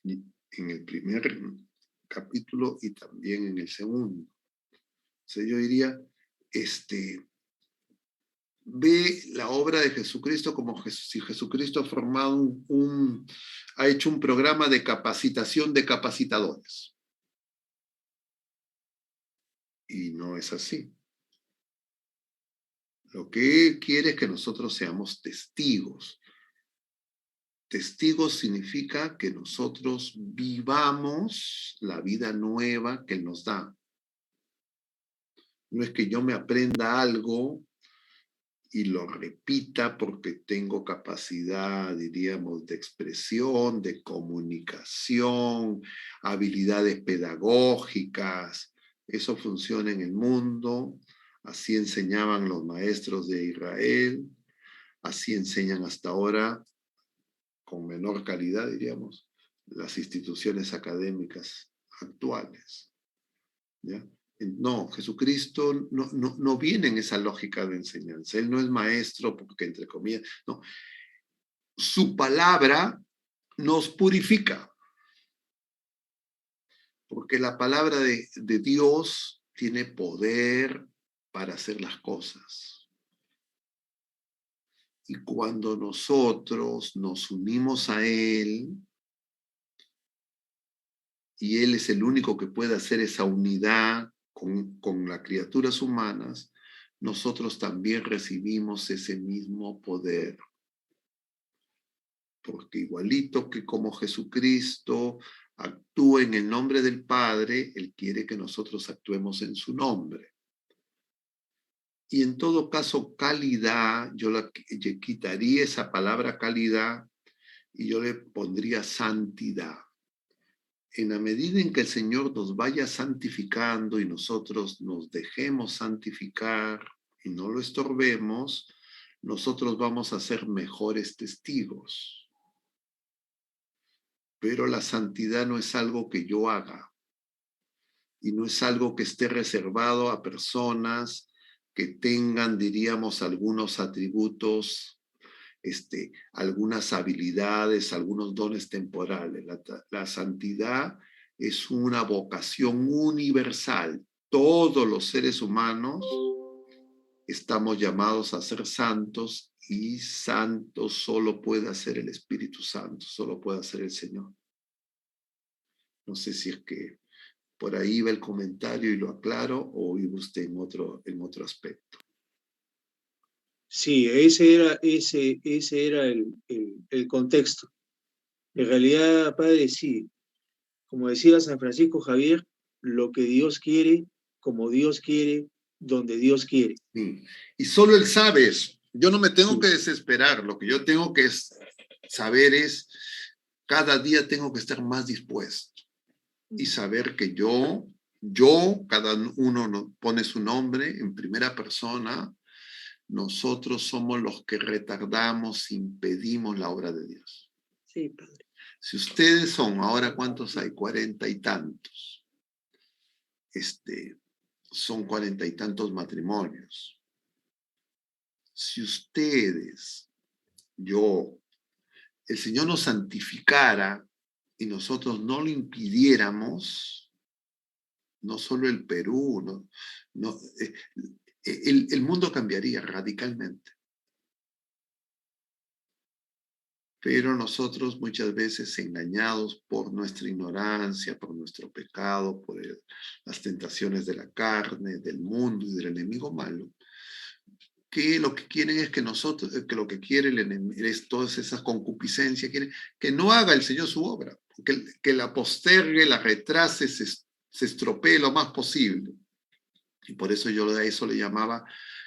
A: En el primer capítulo y también en el segundo. O sea, yo diría, ve la obra de Jesucristo como si Jesucristo ha formado ha hecho un programa de capacitación de capacitadores. Y no es así. Lo que Él quiere es que nosotros seamos testigos. Testigos significa que nosotros vivamos la vida nueva que Él nos da. No es que yo me aprenda algo y lo repita porque tengo capacidad, diríamos, de expresión, de comunicación, habilidades pedagógicas. Eso funciona en el mundo, así enseñaban los maestros de Israel, así enseñan hasta ahora, con menor calidad, diríamos, las instituciones académicas actuales. ¿Ya? No, Jesucristo no viene en esa lógica de enseñanza. Él no es maestro porque, entre comillas, no. Su palabra nos purifica, porque la palabra de Dios tiene poder para hacer las cosas. Y cuando nosotros nos unimos a Él, y Él es el único que puede hacer esa unidad con las criaturas humanas, nosotros también recibimos ese mismo poder. Porque igualito que como Jesucristo actúa en el nombre del Padre, Él quiere que nosotros actuemos en su nombre. Y en todo caso, calidad, yo le quitaría esa palabra calidad y yo le pondría santidad. En la medida en que el Señor nos vaya santificando y nosotros nos dejemos santificar y no lo estorbemos, nosotros vamos a ser mejores testigos. Pero la santidad no es algo que yo haga y no es algo que esté reservado a personas que tengan, diríamos, algunos atributos, algunas habilidades, algunos dones temporales. La santidad es una vocación universal. Todos los seres humanos estamos llamados a ser santos y santo solo puede hacer el Espíritu Santo, solo puede hacer el Señor. No sé si es que por ahí va el comentario y lo aclaro o iba usted en otro aspecto.
F: Sí, ese era el contexto. En realidad, padre, sí, como decía San Francisco Javier, lo que Dios quiere, como Dios quiere, donde Dios quiere.
A: Sí. Y solo Él sabe eso. Yo no me tengo que desesperar. Lo que yo tengo que saber es, cada día tengo que estar más dispuesto y saber que yo, cada uno pone su nombre en primera persona, nosotros somos los que retardamos, impedimos la obra de Dios.
E: Sí, padre.
A: Si ustedes son, ahora ¿cuántos hay? 40 y tantos. Son 40 y tantos matrimonios. Si ustedes, el Señor nos santificara y nosotros no lo impidiéramos, no solo el Perú, el mundo cambiaría radicalmente. Pero nosotros muchas veces engañados por nuestra ignorancia, por nuestro pecado, por las tentaciones de la carne, del mundo y del enemigo malo, que lo que quieren es que nosotros, que lo que quiere el enemigo es todas esas concupiscencias, quiere que no haga el Señor su obra, que la postergue, la retrase, se estropee lo más posible. Y por eso yo a eso le llamaba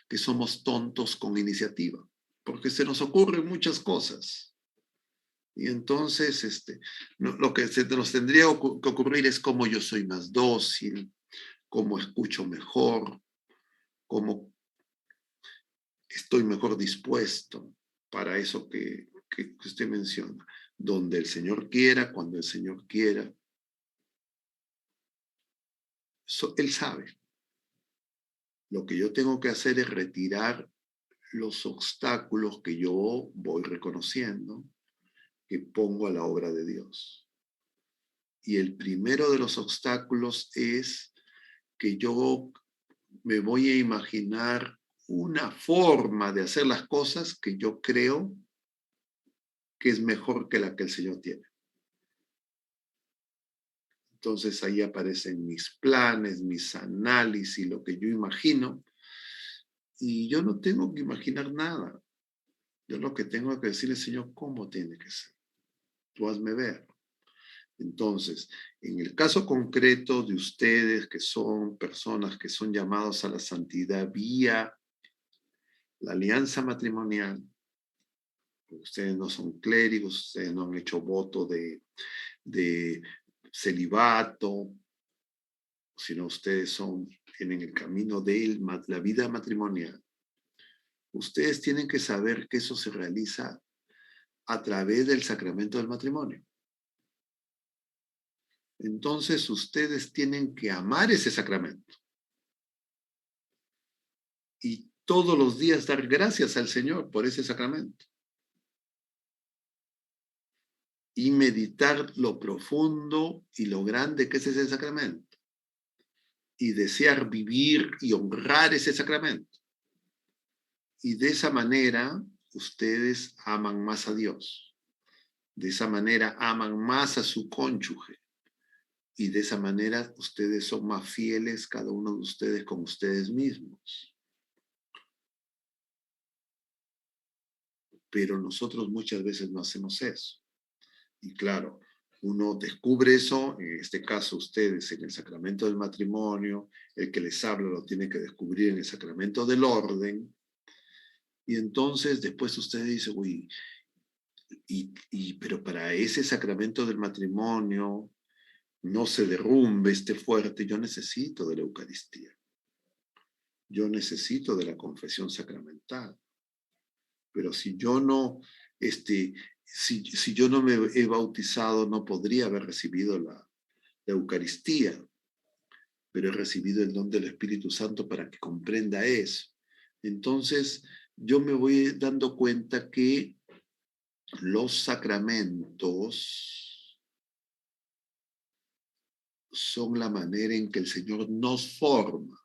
A: que somos tontos con iniciativa, porque se nos ocurren muchas cosas. Y entonces lo que nos tendría que ocurrir es cómo yo soy más dócil, cómo escucho mejor, cómo estoy mejor dispuesto para eso que usted menciona. Donde el Señor quiera, cuando el Señor quiera. Él sabe. Lo que yo tengo que hacer es retirar los obstáculos que yo voy reconociendo, que pongo a la obra de Dios. Y el primero de los obstáculos es que yo me voy a imaginar una forma de hacer las cosas que yo creo que es mejor que la que el Señor tiene. Entonces ahí aparecen mis planes, mis análisis, lo que yo imagino, y yo no tengo que imaginar nada. Yo lo que tengo que decirle, Señor, ¿cómo tiene que ser? Tú hazme ver. Entonces, en el caso concreto de ustedes, que son personas que son llamados a la santidad vía la alianza matrimonial, ustedes no son clérigos, ustedes no han hecho voto de celibato, sino ustedes tienen el camino de la vida matrimonial. Ustedes tienen que saber que eso se realiza a través del sacramento del matrimonio. Entonces ustedes tienen que amar ese sacramento. Y todos los días dar gracias al Señor por ese sacramento. Y meditar lo profundo y lo grande que es ese sacramento. Y desear vivir y honrar ese sacramento. Y de esa manera ustedes aman más a Dios. De esa manera aman más a su cónyuge. Y de esa manera ustedes son más fieles, cada uno de ustedes, con ustedes mismos. Pero nosotros muchas veces no hacemos eso. Y claro, uno descubre eso, en este caso ustedes, en el sacramento del matrimonio, el que les habla lo tiene que descubrir en el sacramento del orden, y entonces después usted dice, uy, pero para ese sacramento del matrimonio no se derrumbe, esté fuerte, yo necesito de la Eucaristía. Yo necesito de la confesión sacramental. Pero si yo no, si yo no me he bautizado, no podría haber recibido la Eucaristía, pero he recibido el don del Espíritu Santo para que comprenda eso. Entonces, yo me voy dando cuenta que los sacramentos son la manera en que el Señor nos forma,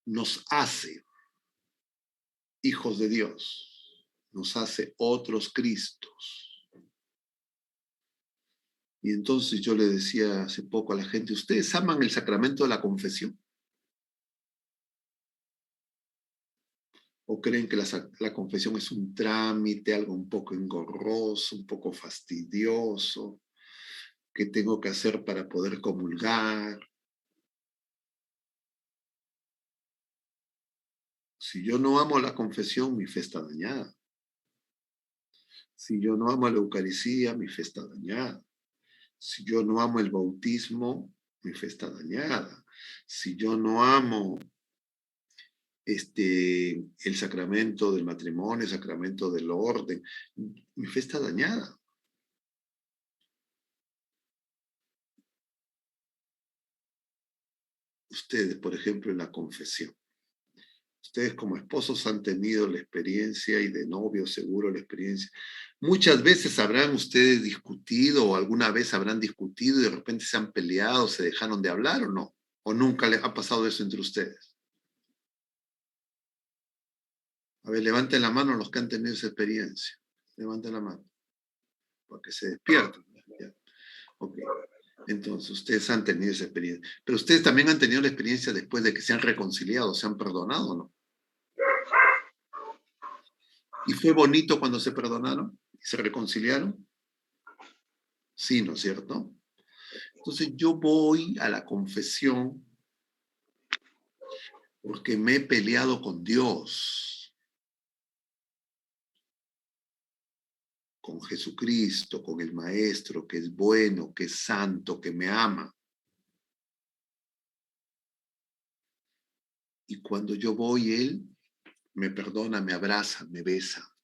A: nos hace hijos de Dios, nos hace otros Cristos. Y entonces yo le decía hace poco a la gente, ¿ustedes aman el sacramento de la confesión? ¿O creen que la confesión es un trámite, algo un poco engorroso, un poco fastidioso, que tengo que hacer para poder comulgar? Si yo no amo la confesión, mi fe está dañada. Si yo no amo la Eucaristía, mi fe está dañada. Si yo no amo el bautismo, mi fe está dañada. Si yo no amo el sacramento del matrimonio, el sacramento del orden, mi fe está dañada. Ustedes, por ejemplo, en la confesión. Ustedes como esposos han tenido la experiencia y de novios seguro la experiencia. Muchas veces habrán ustedes discutido o alguna vez habrán discutido y de repente se han peleado, se dejaron de hablar o no. ¿O nunca les ha pasado eso entre ustedes? A ver, levanten la mano los que han tenido esa experiencia. Levanten la mano. Para que se despierten. ¿Ya? Ok. Entonces, ustedes han tenido esa experiencia. Pero ustedes también han tenido la experiencia después de que se han reconciliado, se han perdonado, ¿no? ¿Y fue bonito cuando se perdonaron y se reconciliaron? Sí, ¿no es cierto? Entonces yo voy a la confesión porque me he peleado con Dios, con Jesucristo, con el Maestro, que es bueno, que es santo, que me ama. Y cuando yo voy, Él me perdona, me abraza, me besa.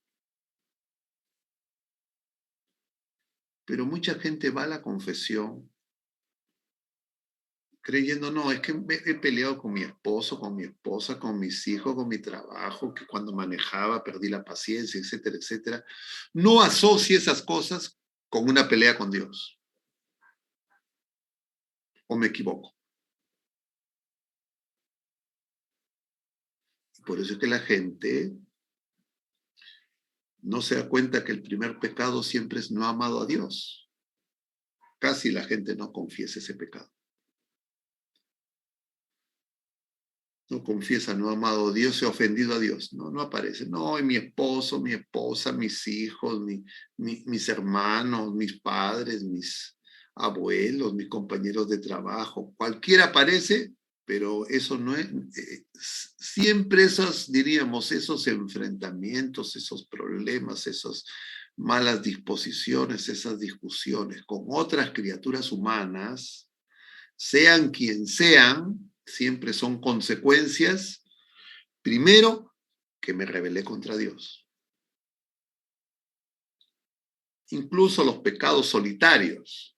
A: Pero mucha gente va a la confesión creyendo, no, es que me he peleado con mi esposo, con mi esposa, con mis hijos, con mi trabajo, que cuando manejaba perdí la paciencia, etcétera, etcétera. No asocie esas cosas con una pelea con Dios. ¿O me equivoco? Por eso es que la gente no se da cuenta que el primer pecado siempre es no amado a Dios. Casi la gente no confiesa ese pecado. No confiesa, no ha amado a Dios, se ha ofendido a Dios. No, no aparece. No, y mi esposo, mi esposa, mis hijos, mis hermanos, mis padres, mis abuelos, mis compañeros de trabajo. Cualquiera aparece, pero eso no es... siempre esos, diríamos, esos enfrentamientos, esos problemas, esas malas disposiciones, esas discusiones con otras criaturas humanas, sean quien sean, siempre son consecuencias, primero, que me rebelé contra Dios. Incluso los pecados solitarios,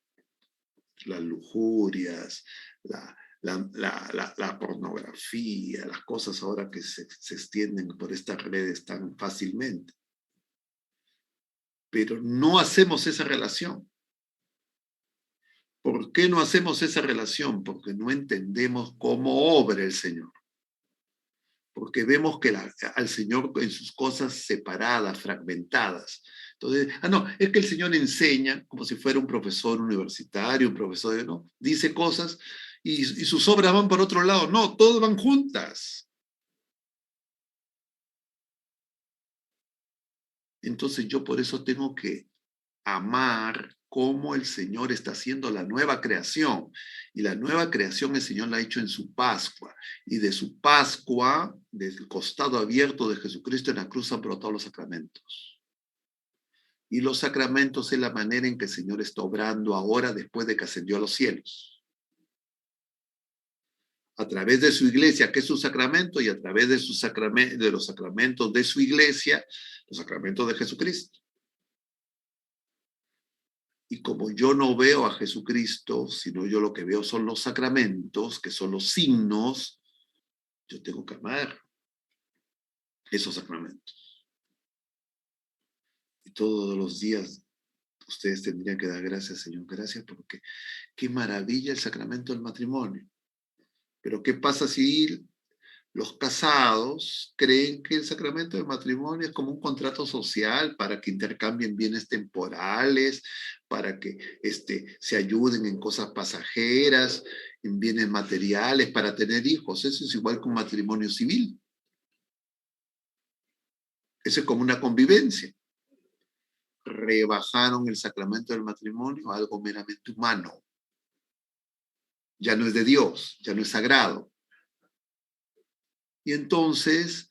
A: las lujurias, la pornografía, las cosas ahora que se extienden por estas redes tan fácilmente. Pero no hacemos esa relación. ¿Por qué no hacemos esa relación? Porque no entendemos cómo obra el Señor. Porque vemos que al Señor en sus cosas separadas, fragmentadas. Entonces, no, es que el Señor enseña como si fuera un profesor universitario, un profesor, ¿no? Dice cosas y sus obras van por otro lado. No, todas van juntas. Entonces yo por eso tengo que amar cómo el Señor está haciendo la nueva creación. Y la nueva creación el Señor la ha hecho en su Pascua. Y de su Pascua, del costado abierto de Jesucristo en la cruz, han brotado los sacramentos. Y los sacramentos es la manera en que el Señor está obrando ahora después de que ascendió a los cielos. A través de su iglesia, que es su sacramento, y a través de los sacramentos de su iglesia, los sacramentos de Jesucristo. Y como yo no veo a Jesucristo, sino yo lo que veo son los sacramentos, que son los signos, yo tengo que amar esos sacramentos. Y todos los días ustedes tendrían que dar gracias, Señor. Gracias porque qué maravilla el sacramento del matrimonio. Pero ¿qué pasa si los casados creen que el sacramento del matrimonio es como un contrato social para que intercambien bienes temporales, para que se ayuden en cosas pasajeras, en bienes materiales, para tener hijos? Eso es igual que un matrimonio civil. Eso es como una convivencia. Rebajaron el sacramento del matrimonio a algo meramente humano. Ya no es de Dios, ya no es sagrado. Y entonces,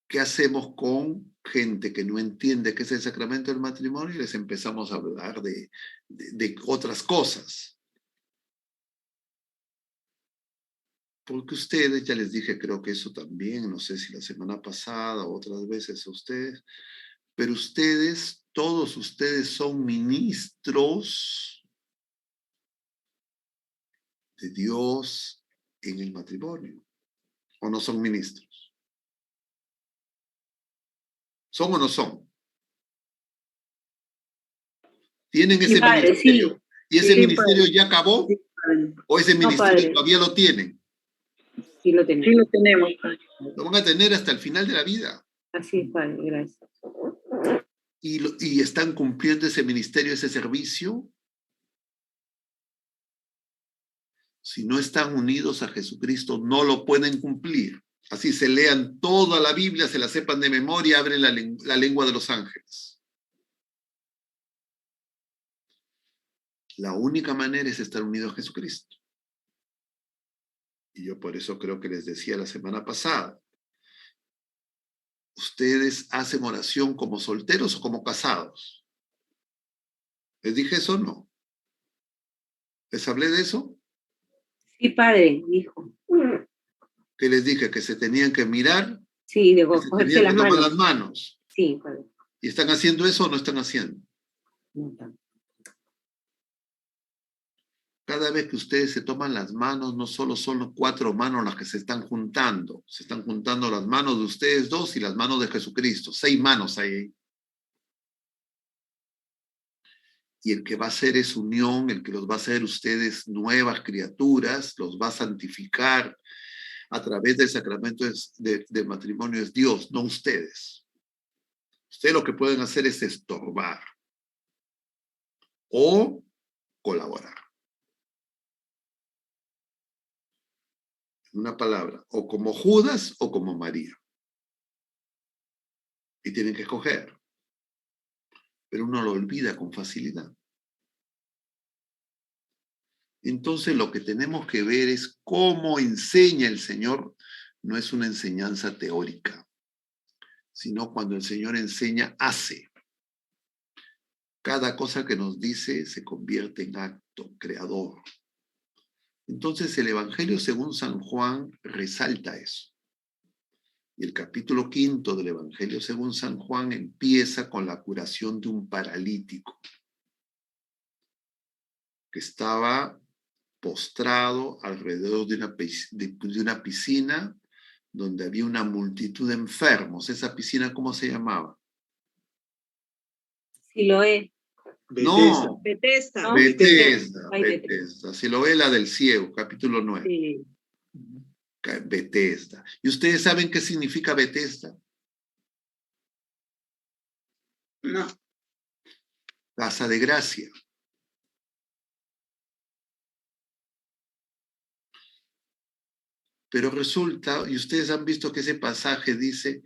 A: ¿qué hacemos con gente que no entiende qué es el sacramento del matrimonio? Y les empezamos a hablar de otras cosas. Porque ustedes, ya les dije, creo que eso también, no sé si la semana pasada o otras veces a ustedes, pero ustedes, todos ustedes son ministros de Dios en el matrimonio. ¿O no son ministros? ¿Son o no son? ¿Tienen ese ministerio?
D: Sí.
A: ¿Y ese
D: Sí,
A: ministerio
D: padre.
A: ya acabó?
D: Sí, padre.
A: ¿O ese
D: No,
A: ministerio
D: padre.
A: todavía lo tienen?
D: Sí lo tenemos. Sí lo tenemos, padre.
A: Lo van a tener hasta el final de la vida.
D: Así es, padre, gracias.
A: Y están cumpliendo ese ministerio, ese servicio. Si no están unidos a Jesucristo, no lo pueden cumplir. Así se lean toda la Biblia, se la sepan de memoria, abren la lengua de los ángeles. La única manera es estar unidos a Jesucristo. Y yo por eso creo que les decía la semana pasada, ¿ustedes hacen oración como solteros o como casados? ¿Les dije eso o no? ¿Les hablé de eso?
D: Sí, padre, dijo.
A: ¿Qué les dije? Que se tenían que mirar,
D: Sí, de
A: que se
D: cogerse
A: tenían
D: las
A: que tomar
D: manos.
A: las manos.
D: Sí, padre.
A: ¿Y están haciendo eso o no están haciendo?
D: No tanto.
A: Cada vez que ustedes se toman las manos, no solo son los 4 manos las que se están juntando las manos de ustedes dos y las manos de Jesucristo, 6 manos hay ahí. Y el que va a hacer esa unión, el que los va a hacer ustedes nuevas criaturas, los va a santificar a través del sacramento de matrimonio es Dios, no ustedes. Ustedes lo que pueden hacer es estorbar o colaborar. Una palabra, o como Judas o como María. Y tienen que escoger. Pero uno lo olvida con facilidad. Entonces lo que tenemos que ver es cómo enseña el Señor. No es una enseñanza teórica, sino cuando el Señor enseña, hace. Cada cosa que nos dice se convierte en acto creador. Entonces el Evangelio según San Juan resalta eso. Y el capítulo 5 del Evangelio según San Juan empieza con la curación de un paralítico. que estaba postrado alrededor de una piscina donde había una multitud de enfermos. ¿Esa piscina cómo se llamaba?
E: Siloé.
F: Bethesda.
A: No,
E: Bethesda.
F: No,
A: Bethesda,
E: Ay,
A: Bethesda. Si lo ve la del ciego, capítulo 9.
E: Sí.
A: Bethesda. ¿Y ustedes saben qué significa Bethesda?
D: No.
A: Casa de gracia. Pero resulta, y ustedes han visto que ese pasaje dice,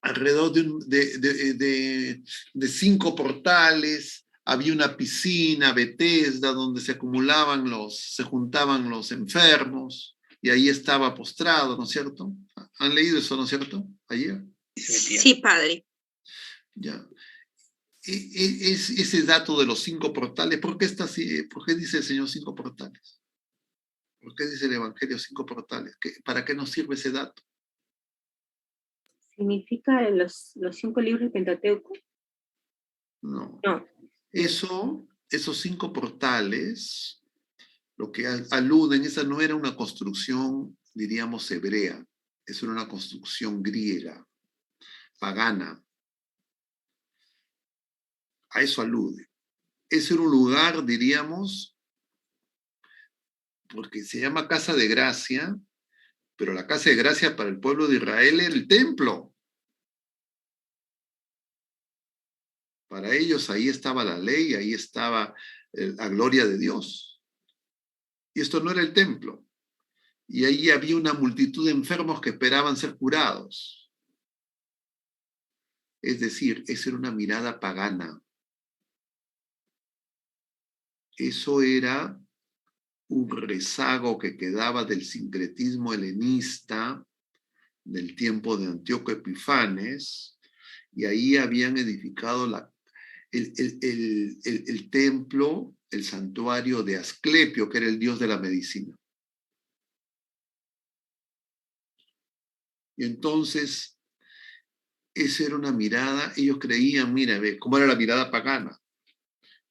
A: alrededor de 5 portales, había una piscina, Bethesda, donde se juntaban los enfermos, y ahí estaba postrado, ¿no es cierto? ¿Han leído eso, no es cierto? Ayer.
E: Sí, padre.
A: Ya. Ese dato de los 5 portales, ¿por qué está así? ¿Por qué dice el Señor 5 portales? ¿Por qué dice el Evangelio 5 portales? ¿Para qué nos sirve ese dato?
E: ¿Significa los 5 libros del Pentateuco?
A: No.
E: No.
A: Esos 5 portales, lo que aluden, esa no era una construcción, diríamos, hebrea, eso era una construcción griega, pagana. A eso alude. Ese era un lugar, diríamos, porque se llama Casa de Gracia, pero la Casa de Gracia para el pueblo de Israel era el templo. Para ellos ahí estaba la ley, ahí estaba la gloria de Dios. Y esto no era el templo. Y ahí había una multitud de enfermos que esperaban ser curados. Es decir, esa era una mirada pagana. Eso era un rezago que quedaba del sincretismo helenista del tiempo de Antíoco Epifanes, y ahí habían edificado el templo, el santuario de Asclepio, que era el dios de la medicina. Y entonces, esa era una mirada, ellos creían, mira, ve, cómo era la mirada pagana.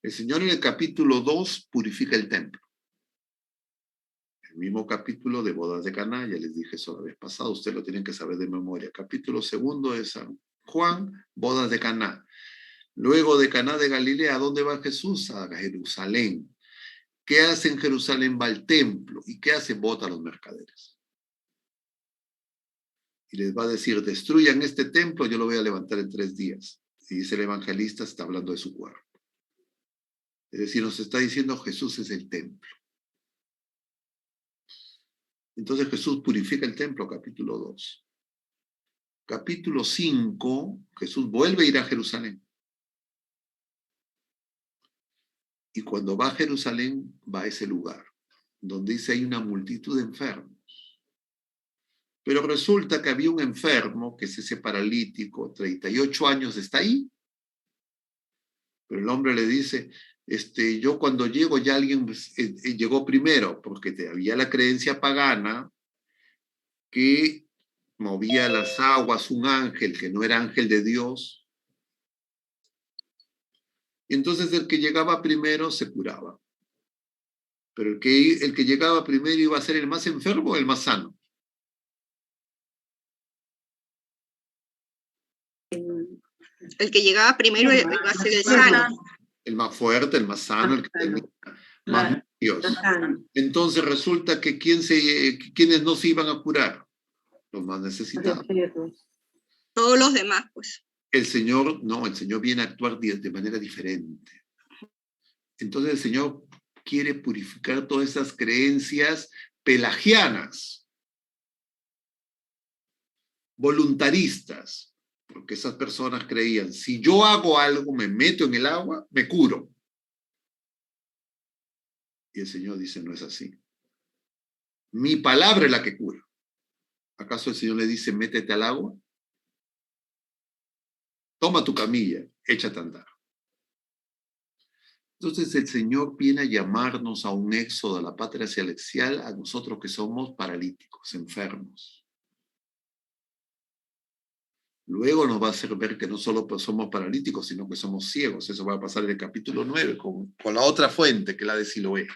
A: El Señor en el capítulo 2 purifica el templo. El mismo capítulo de bodas de Caná, ya les dije eso la vez pasada, ustedes lo tienen que saber de memoria. Capítulo 2 de San Juan, bodas de Caná. Luego de Caná de Galilea, ¿a dónde va Jesús? A Jerusalén. ¿Qué hace en Jerusalén? Va al templo. ¿Y qué hace? Bota a los mercaderes. Y les va a decir, destruyan este templo, yo lo voy a levantar en 3 días. Y dice el evangelista, está hablando de su cuerpo. Es decir, nos está diciendo Jesús es el templo. Entonces Jesús purifica el templo, capítulo 2. Capítulo 5, Jesús vuelve a ir a Jerusalén. Y cuando va a Jerusalén, va a ese lugar, donde dice hay una multitud de enfermos. Pero resulta que había un enfermo, que es ese paralítico, 38 años, está ahí. Pero el hombre le dice, yo cuando llego ya alguien llegó primero, porque había la creencia pagana que movía las aguas un ángel que no era ángel de Dios. Y entonces el que llegaba primero se curaba. Pero el que llegaba primero iba a ser el más enfermo o el más sano.
E: El que llegaba primero iba a ser el sano.
A: El más fuerte, el más sano, el que tenía más Dios. Entonces resulta que ¿quiénes no se iban a curar? Los más necesitados.
E: Todos los demás, pues.
A: El Señor viene a actuar de manera diferente. Entonces el Señor quiere purificar todas esas creencias pelagianas, voluntaristas, porque esas personas creían, si yo hago algo, me meto en el agua, me curo. Y el Señor dice, no es así. Mi palabra es la que cura. ¿Acaso el Señor le dice, métete al agua? Toma tu camilla, échate a andar. Entonces el Señor viene a llamarnos a un éxodo a la patria celestial, a nosotros que somos paralíticos, enfermos. Luego nos va a hacer ver que no solo somos paralíticos, sino que somos ciegos. Eso va a pasar en el capítulo 9 con la otra fuente, que es la de Siloé.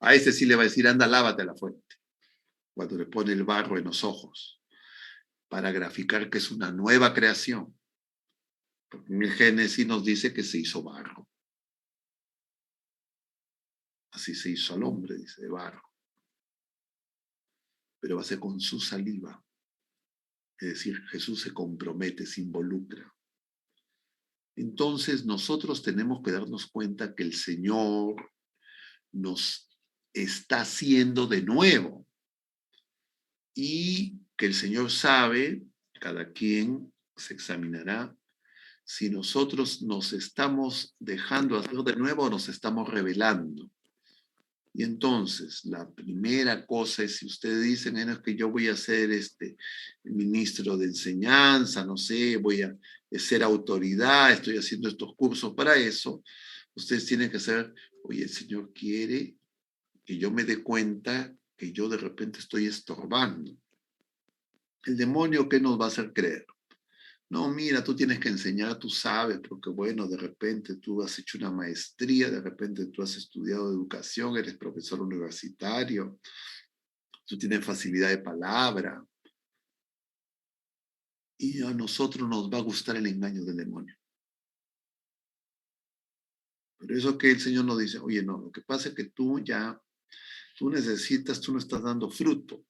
A: A ese sí le va a decir, anda, lávate a la fuente, cuando le pone el barro en los ojos, para graficar que es una nueva creación. Porque en el Génesis nos dice que se hizo barro. Así se hizo al hombre, dice, de barro. Pero va a ser con su saliva. Es decir, Jesús se compromete, se involucra. Entonces nosotros tenemos que darnos cuenta que el Señor nos está haciendo de nuevo. Y que el Señor sabe, cada quien se examinará, si nosotros nos estamos dejando hacer de nuevo o nos estamos revelando. Y entonces, la primera cosa es, si ustedes dicen, es que yo voy a ser ministro de enseñanza, no sé, voy a ser autoridad, estoy haciendo estos cursos para eso, ustedes tienen que saber, oye, el Señor quiere que yo me dé cuenta que yo de repente estoy estorbando. El demonio, ¿qué nos va a hacer creer? No, mira, tú tienes que enseñar, tú sabes, porque bueno, de repente tú has hecho una maestría, de repente tú has estudiado educación, eres profesor universitario, tú tienes facilidad de palabra. Y a nosotros nos va a gustar el engaño del demonio. Por eso que el Señor nos dice, oye, no, lo que pasa es que tú no estás dando fruto.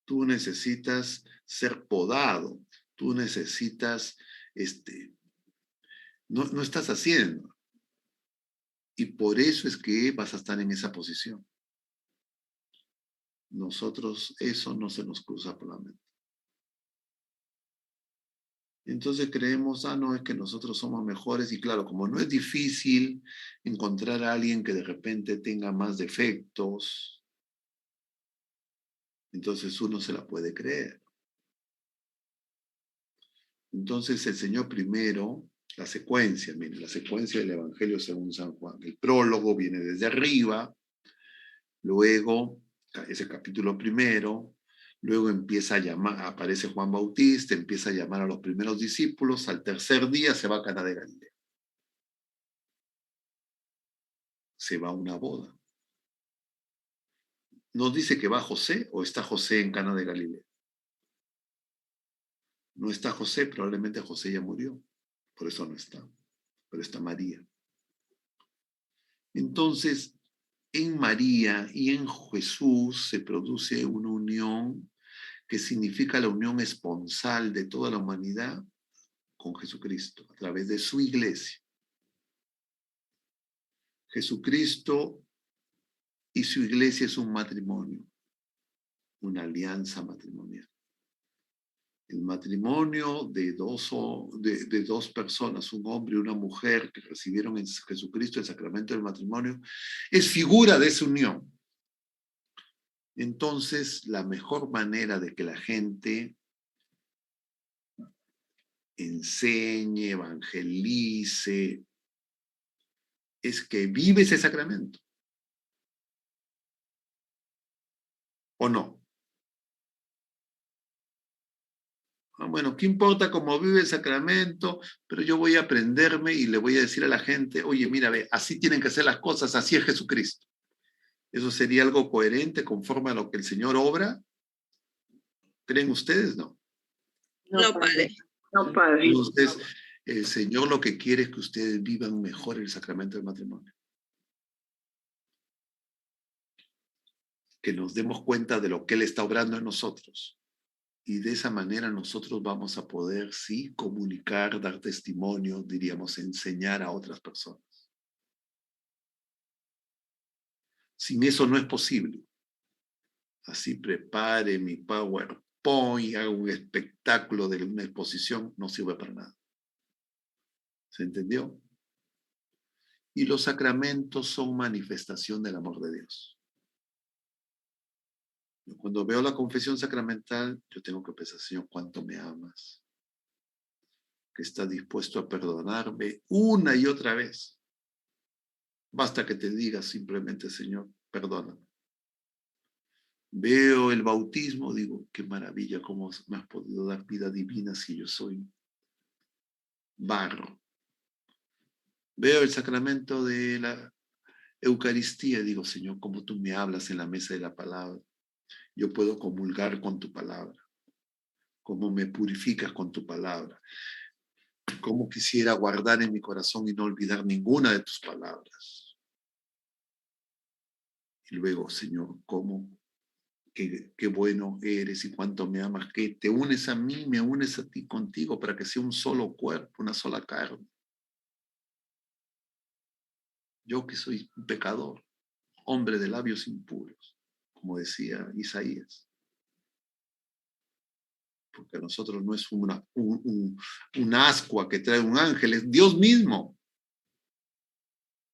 A: Tú necesitas ser podado, tú necesitas, no estás haciendo. Y por eso es que vas a estar en esa posición. Nosotros, eso no se nos cruza por la mente. Entonces creemos, no, es que nosotros somos mejores. Y claro, como no es difícil encontrar a alguien que de repente tenga más defectos, entonces uno se la puede creer. Entonces el Señor primero, la secuencia del Evangelio según San Juan. El prólogo viene desde arriba, luego ese capítulo primero, luego empieza a llamar, aparece Juan Bautista, empieza a llamar a los primeros discípulos, al tercer día se va a Cana de Galilea. Se va a una boda. ¿Nos dice que va José o está José en Cana de Galilea? No está José, probablemente José ya murió, por eso no está, pero está María. Entonces, en María y en Jesús se produce una unión que significa la unión esponsal de toda la humanidad con Jesucristo, a través de su iglesia. Jesucristo y su iglesia es un matrimonio, una alianza matrimonial. El matrimonio de dos personas, un hombre y una mujer que recibieron en Jesucristo el sacramento del matrimonio, es figura de esa unión. Entonces, la mejor manera de que la gente enseñe, evangelice, es que vive ese sacramento. ¿O no? Bueno, ¿qué importa cómo vive el sacramento? Pero yo voy a aprenderme y le voy a decir a la gente, oye, mira, ve, así tienen que ser las cosas, así es Jesucristo. ¿Eso sería algo coherente conforme a lo que el Señor obra? ¿Creen ustedes? No.
E: No, padre.
D: No, Padre.
A: Entonces, el Señor lo que quiere es que ustedes vivan mejor el sacramento del matrimonio. Que nos demos cuenta de lo que Él está obrando en nosotros. Y de esa manera nosotros vamos a poder, sí, comunicar, dar testimonio, diríamos, enseñar a otras personas. Sin eso no es posible. Así prepare mi PowerPoint, haga un espectáculo de una exposición, no sirve para nada. ¿Se entendió? Y los sacramentos son manifestación del amor de Dios. Cuando veo la confesión sacramental, yo tengo que pensar, Señor, ¿cuánto me amas? Que estás dispuesto a perdonarme una y otra vez. Basta que te digas simplemente, Señor, perdóname. Veo el bautismo, digo, qué maravilla, cómo me has podido dar vida divina si yo soy barro. Veo el sacramento de la Eucaristía, digo, Señor, cómo tú me hablas en la mesa de la palabra. Yo puedo comulgar con tu palabra. Cómo me purificas con tu palabra. Cómo quisiera guardar en mi corazón y no olvidar ninguna de tus palabras. Y luego, Señor, cómo qué bueno eres y cuánto me amas, que te unes a mí, me unes a ti contigo para que sea un solo cuerpo, una sola carne. Yo que soy un pecador, hombre de labios impuros, como decía Isaías. Porque a nosotros no es un ascua que trae un ángel, es Dios mismo.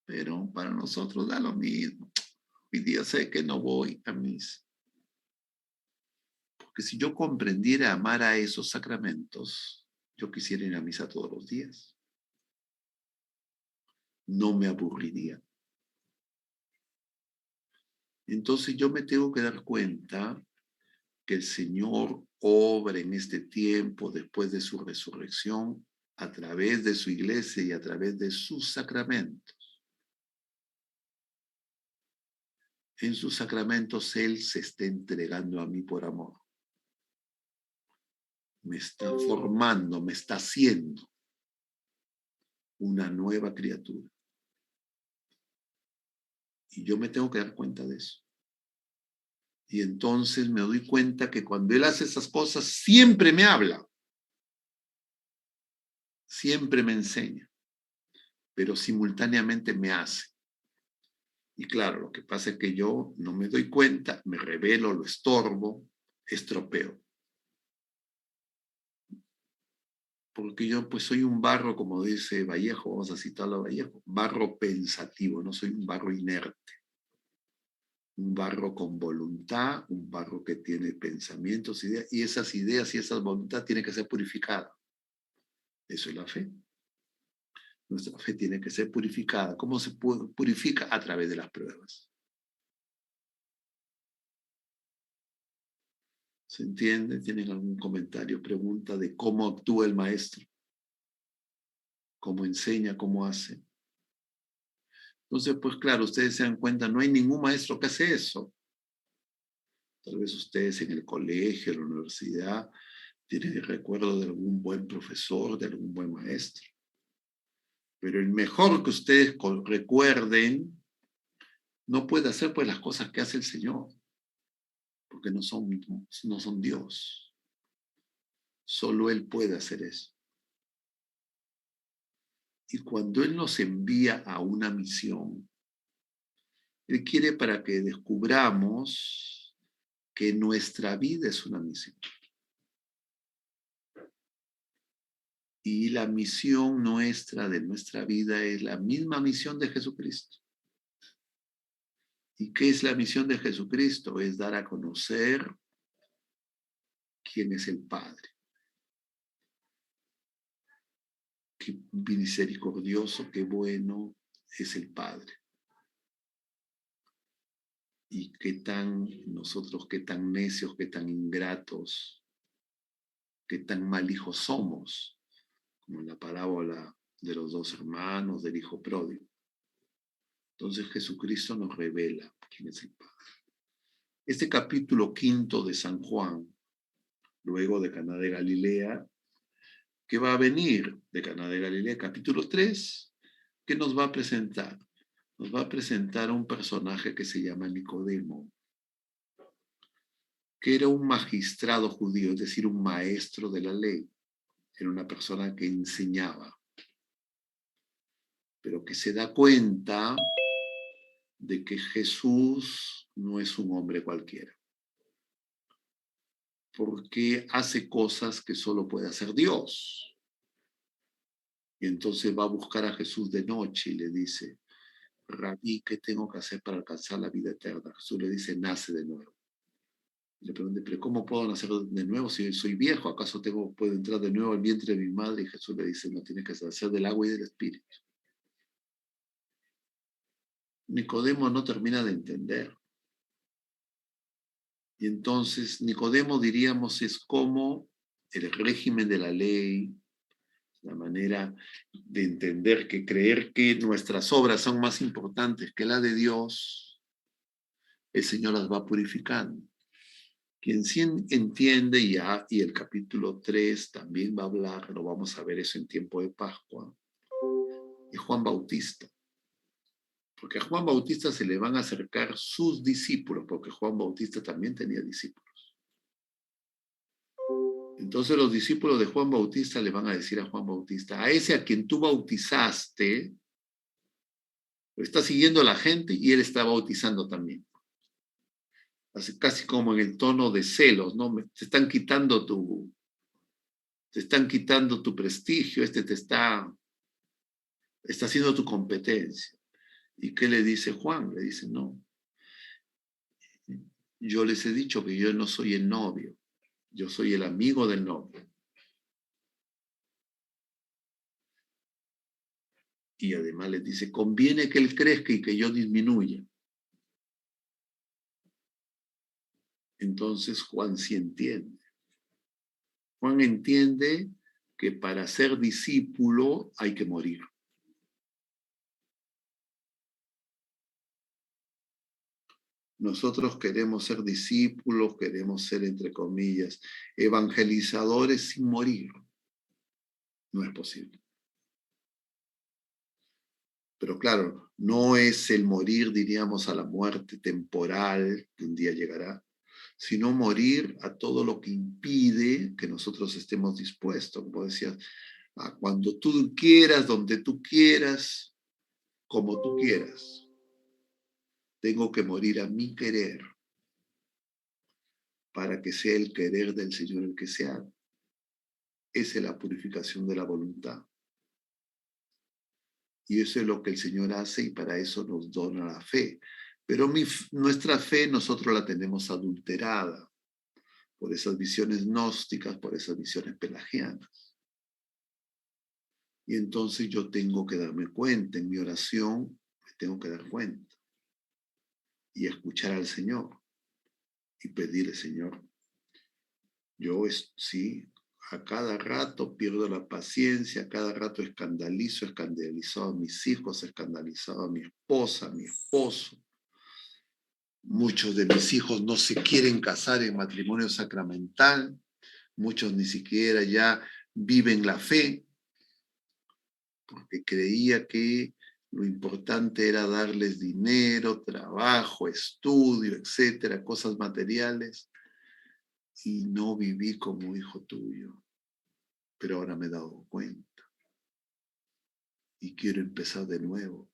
A: Pero para nosotros da lo mismo. Hoy día sé que no voy a misa. Porque si yo comprendiera amar a esos sacramentos, yo quisiera ir a misa todos los días. No me aburriría. Entonces yo me tengo que dar cuenta que el Señor obra en este tiempo después de su resurrección a través de su iglesia y a través de sus sacramentos. En sus sacramentos Él se está entregando a mí por amor. Me está formando, me está haciendo una nueva criatura. Y yo me tengo que dar cuenta de eso. Y entonces me doy cuenta que cuando Él hace esas cosas, siempre me habla. Siempre me enseña. Pero simultáneamente me hace. Y claro, lo que pasa es que yo no me doy cuenta, me rebelo, lo estorbo, estropeo. Porque yo pues soy un barro, como dice Vallejo, vamos a citarlo a Vallejo, barro pensativo, no soy un barro inerte. Un barro con voluntad, un barro que tiene pensamientos, ideas, y esas ideas y esa voluntad tienen que ser purificadas. Eso es la fe. Nuestra fe tiene que ser purificada. ¿Cómo se purifica? A través de las pruebas. ¿Se entiende? ¿Tienen algún comentario, pregunta de cómo actúa el maestro? ¿Cómo enseña? ¿Cómo hace? Entonces, pues claro, ustedes se dan cuenta, no hay ningún maestro que hace eso. Tal vez ustedes en el colegio, en la universidad, tienen el recuerdo de algún buen profesor, de algún buen maestro. Pero el mejor que ustedes recuerden no puede hacer pues las cosas que hace el Señor, porque no son Dios. Solo Él puede hacer eso. Y cuando Él nos envía a una misión, Él quiere para que descubramos que nuestra vida es una misión. Y la misión nuestra, de nuestra vida, es la misma misión de Jesucristo. ¿Y qué es la misión de Jesucristo? Es dar a conocer quién es el Padre. Qué misericordioso, qué bueno es el Padre. Y qué tan nosotros, qué tan necios, qué tan ingratos, qué tan mal hijos somos, como en la parábola de los dos hermanos, del hijo pródigo. Entonces Jesucristo nos revela quién es el Padre. Este capítulo 5 de San Juan, luego de Caná de Galilea, que va a venir de Caná de Galilea, capítulo 3, ¿qué nos va a presentar? Nos va a presentar un personaje que se llama Nicodemo, que era un magistrado judío, es decir, un maestro de la ley. Era una persona que enseñaba, pero que se da cuenta de que Jesús no es un hombre cualquiera, porque hace cosas que solo puede hacer Dios. Y entonces va a buscar a Jesús de noche y le dice, Rabí, ¿qué tengo que hacer para alcanzar la vida eterna? Jesús le dice, nace de nuevo. Y le pregunta, ¿pero cómo puedo nacer de nuevo si soy viejo? ¿Acaso puedo entrar de nuevo al vientre de mi madre? Y Jesús le dice, no, tienes que nacer del agua y del espíritu. Nicodemo no termina de entender. Y entonces Nicodemo, diríamos, es como el régimen de la ley, la manera de entender que creer que nuestras obras son más importantes que la de Dios, el Señor las va purificando. Quien sí entiende ya, y el capítulo 3 también va a hablar, lo vamos a ver eso en tiempo de Pascua, es Juan Bautista. Porque a Juan Bautista se le van a acercar sus discípulos, porque Juan Bautista también tenía discípulos. Entonces los discípulos de Juan Bautista le van a decir a Juan Bautista, a ese a quien tú bautizaste, lo está siguiendo la gente y él está bautizando también. Así, casi como en el tono de celos, ¿no? Te están quitando tu prestigio, te está haciendo tu competencia. ¿Y qué le dice Juan? Le dice, no, yo les he dicho que yo no soy el novio, yo soy el amigo del novio. Y además les dice, conviene que él crezca y que yo disminuya. Entonces Juan sí entiende. Juan entiende que para ser discípulo hay que morir. Nosotros queremos ser discípulos, queremos ser, entre comillas, evangelizadores sin morir. No es posible. Pero claro, no es el morir, diríamos, a la muerte temporal, que un día llegará, sino morir a todo lo que impide que nosotros estemos dispuestos, como decías, a cuando tú quieras, donde tú quieras, como tú quieras. Tengo que morir a mi querer para que sea el querer del Señor el que se haga. Esa es la purificación de la voluntad. Y eso es lo que el Señor hace y para eso nos dona la fe. Pero nuestra fe nosotros la tenemos adulterada por esas visiones gnósticas, por esas visiones pelagianas. Y entonces yo tengo que darme cuenta, en mi oración me tengo que dar cuenta y escuchar al Señor y pedirle, Señor, yo sí, a cada rato pierdo la paciencia, a cada rato escandalizado a mis hijos, escandalizado a mi esposa, a mi esposo. Muchos de mis hijos no se quieren casar en matrimonio sacramental, muchos ni siquiera ya viven la fe, porque creía que lo importante era darles dinero, trabajo, estudio, etcétera, cosas materiales, y no viví como hijo tuyo. Pero ahora me he dado cuenta y quiero empezar de nuevo.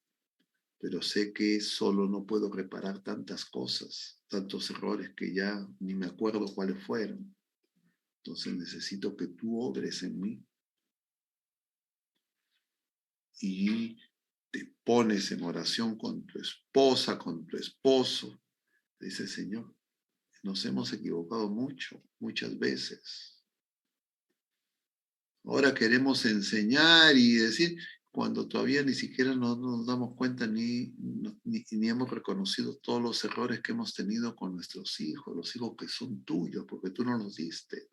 A: Pero sé que solo no puedo reparar tantas cosas, tantos errores que ya ni me acuerdo cuáles fueron. Entonces necesito que tú obres en mí. Y te pones en oración con tu esposa, con tu esposo. Dice, Señor, nos hemos equivocado mucho, muchas veces. Ahora queremos enseñar y decir, cuando todavía ni siquiera nos damos cuenta ni hemos reconocido todos los errores que hemos tenido con nuestros hijos, los hijos que son tuyos, porque tú no los diste.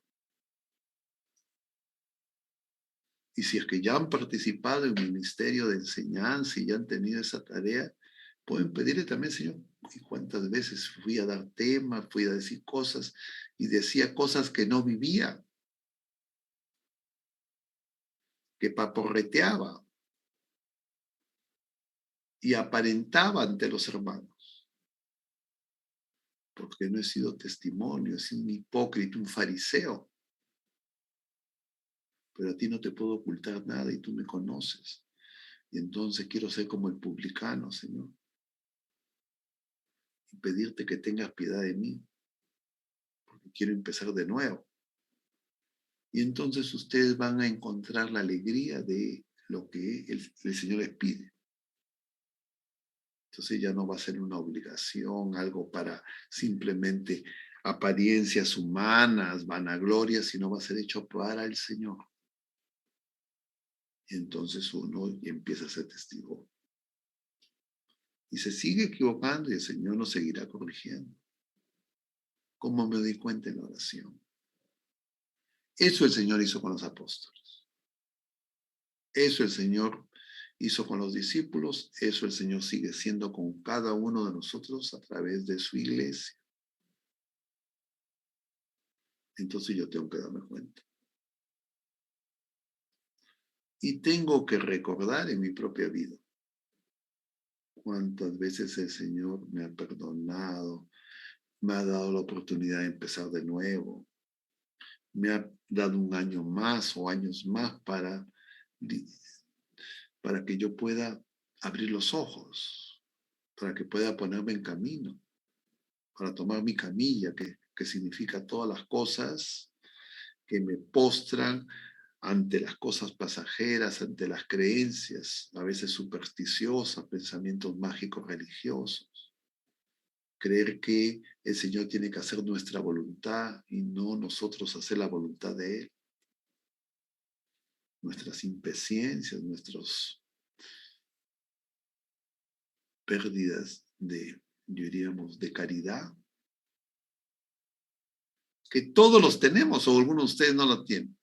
A: Y si es que ya han participado en el ministerio de enseñanza y ya han tenido esa tarea, pueden pedirle también, Señor, ¿y cuántas veces fui a dar temas, fui a decir cosas y decía cosas que no vivía, que paporreteaba y aparentaba ante los hermanos? Porque no he sido testimonio, he sido un hipócrita, un fariseo. Pero a ti no te puedo ocultar nada y tú me conoces. Y entonces quiero ser como el publicano, Señor. Y pedirte que tengas piedad de mí. Porque quiero empezar de nuevo. Y entonces ustedes van a encontrar la alegría de lo que el Señor les pide. Entonces ya no va a ser una obligación, algo para simplemente apariencias humanas, vanaglorias, sino va a ser hecho para el Señor. Y entonces uno empieza a ser testigo. Y se sigue equivocando y el Señor nos seguirá corrigiendo. ¿Cómo me di cuenta en la oración? Eso el Señor hizo con los apóstoles. Eso el Señor hizo con los discípulos. Eso el Señor sigue siendo con cada uno de nosotros a través de su iglesia. Entonces yo tengo que darme cuenta. Y tengo que recordar en mi propia vida cuántas veces el Señor me ha perdonado, me ha dado la oportunidad de empezar de nuevo, me ha dado un año más o años más para que yo pueda abrir los ojos, para que pueda ponerme en camino, para tomar mi camilla, que significa todas las cosas que me postran ante las cosas pasajeras, ante las creencias, a veces supersticiosas, pensamientos mágicos religiosos. Creer que el Señor tiene que hacer nuestra voluntad y no nosotros hacer la voluntad de Él. Nuestras impaciencias, nuestras pérdidas diríamos, de caridad, que todos los tenemos o algunos de ustedes no lo tienen.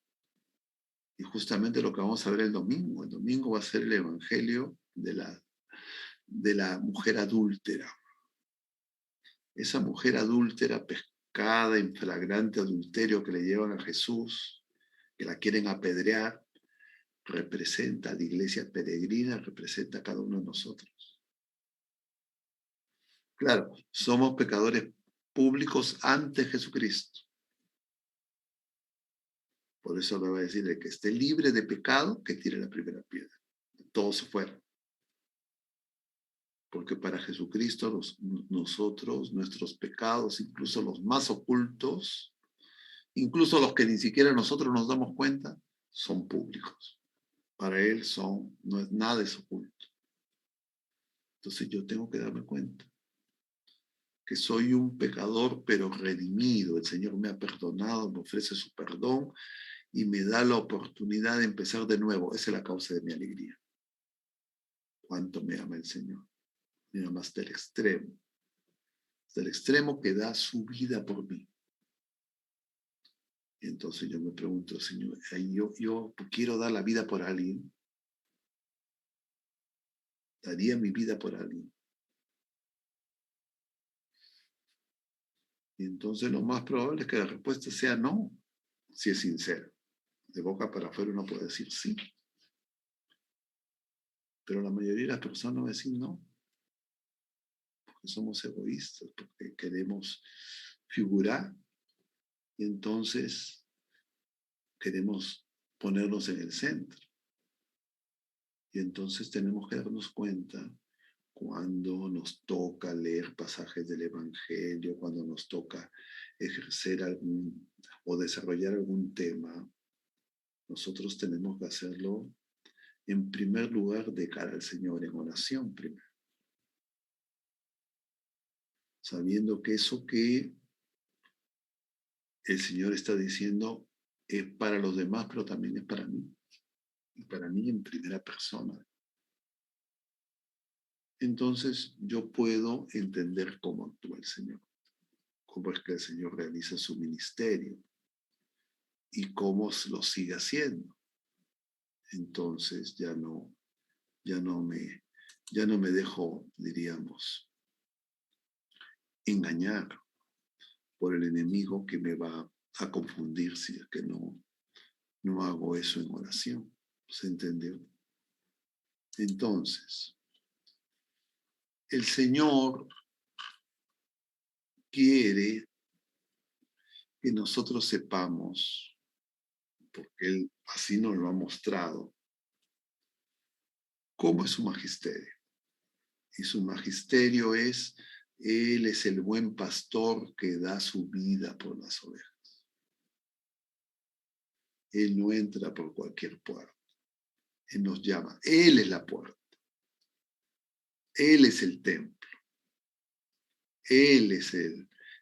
A: Y justamente lo que vamos a ver el domingo va a ser el evangelio de la mujer adúltera. Esa mujer adúltera pescada en flagrante adulterio que le llevan a Jesús, que la quieren apedrear, representa a la iglesia peregrina, representa a cada uno de nosotros. Claro, somos pecadores públicos ante Jesucristo. Por eso le voy a decir, el que esté libre de pecado, que tire la primera piedra. Todos se fueron. Porque para Jesucristo nosotros, nuestros pecados, incluso los más ocultos, incluso los que ni siquiera nosotros nos damos cuenta, son públicos. Para Él nada es oculto. Entonces yo tengo que darme cuenta que soy un pecador, pero redimido. El Señor me ha perdonado, me ofrece su perdón y me da la oportunidad de empezar de nuevo. Esa es la causa de mi alegría. Cuánto me ama el Señor. Me ama hasta el extremo que da su vida por mí. Y entonces yo me pregunto, Señor, yo quiero dar la vida por alguien. Daría mi vida por alguien. Y entonces lo más probable es que la respuesta sea no, si es sincero. De boca para afuera uno puede decir sí. Pero la mayoría de las personas va a decir no. Porque somos egoístas, porque queremos figurar. Y entonces queremos ponernos en el centro. Y entonces tenemos que darnos cuenta cuando nos toca leer pasajes del Evangelio, cuando nos toca ejercer o desarrollar algún tema, nosotros tenemos que hacerlo en primer lugar de cara al Señor, en oración primero. Sabiendo que eso que el Señor está diciendo es para los demás, pero también es para mí. Y para mí en primera persona. Entonces yo puedo entender cómo actúa el Señor, cómo es que el Señor realiza su ministerio y cómo lo sigue haciendo. Entonces ya no me dejo, diríamos, engañar por el enemigo que me va a confundir si es que no hago eso en oración. ¿Se entendió? Entonces, el Señor quiere que nosotros sepamos, porque Él así nos lo ha mostrado, cómo es su magisterio. Y su magisterio es, Él es el buen pastor que da su vida por las ovejas. Él no entra por cualquier puerta. Él nos llama. Él es la puerta. Él es el templo. Él es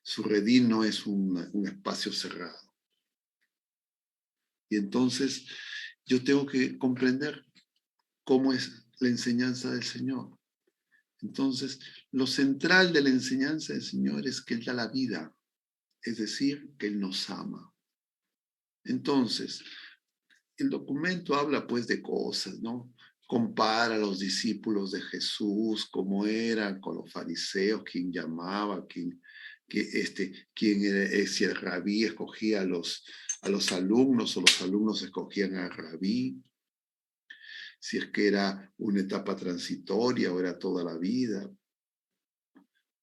A: su redil no es un espacio cerrado. Y entonces yo tengo que comprender cómo es la enseñanza del Señor. Entonces, lo central de la enseñanza del Señor es que Él da la vida. es decir, que Él nos ama. Entonces, el documento habla pues de cosas, ¿no? Compara a los discípulos de Jesús, cómo eran con los fariseos, quién llamaba, quién era, si el rabí escogía a los alumnos o los alumnos escogían al rabí, si es que era una etapa transitoria o era toda la vida.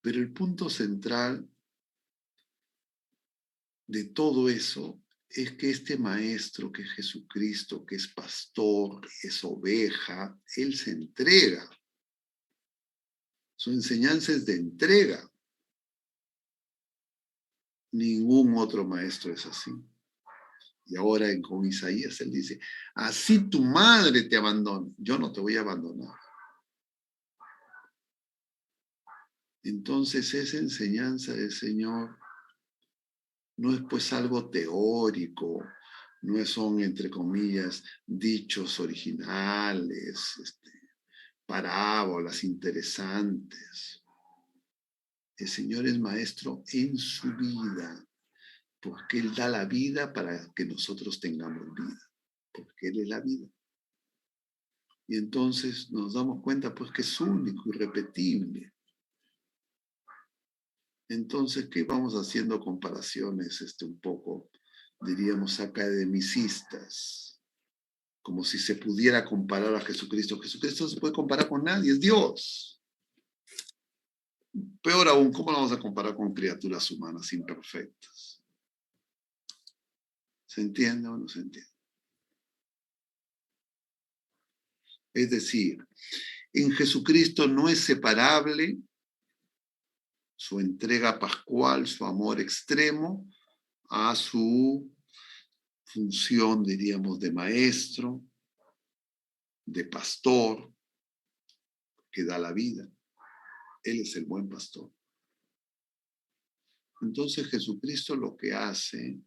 A: Pero el punto central de todo eso es que este maestro, que es Jesucristo, que es pastor, es oveja, Él se entrega. Su enseñanza es de entrega. Ningún otro maestro es así. Y ahora con Isaías Él dice, así tu madre te abandona, yo no te voy a abandonar. Entonces esa enseñanza del Señor no es pues algo teórico, no son, entre comillas, dichos originales, parábolas interesantes. El Señor es maestro en su vida, porque Él da la vida para que nosotros tengamos vida, porque Él es la vida. Y entonces nos damos cuenta pues que es único, irrepetible. Entonces, ¿qué vamos haciendo comparaciones un poco, diríamos, academicistas? Como si se pudiera comparar a Jesucristo. Jesucristo no se puede comparar con nadie, es Dios. Peor aún, ¿cómo lo vamos a comparar con criaturas humanas imperfectas? ¿Se entiende o no se entiende? Es decir, en Jesucristo no es separable su entrega pascual, su amor extremo, a su función, diríamos, de maestro, de pastor, que da la vida. Él es el buen pastor. Entonces Jesucristo lo que hace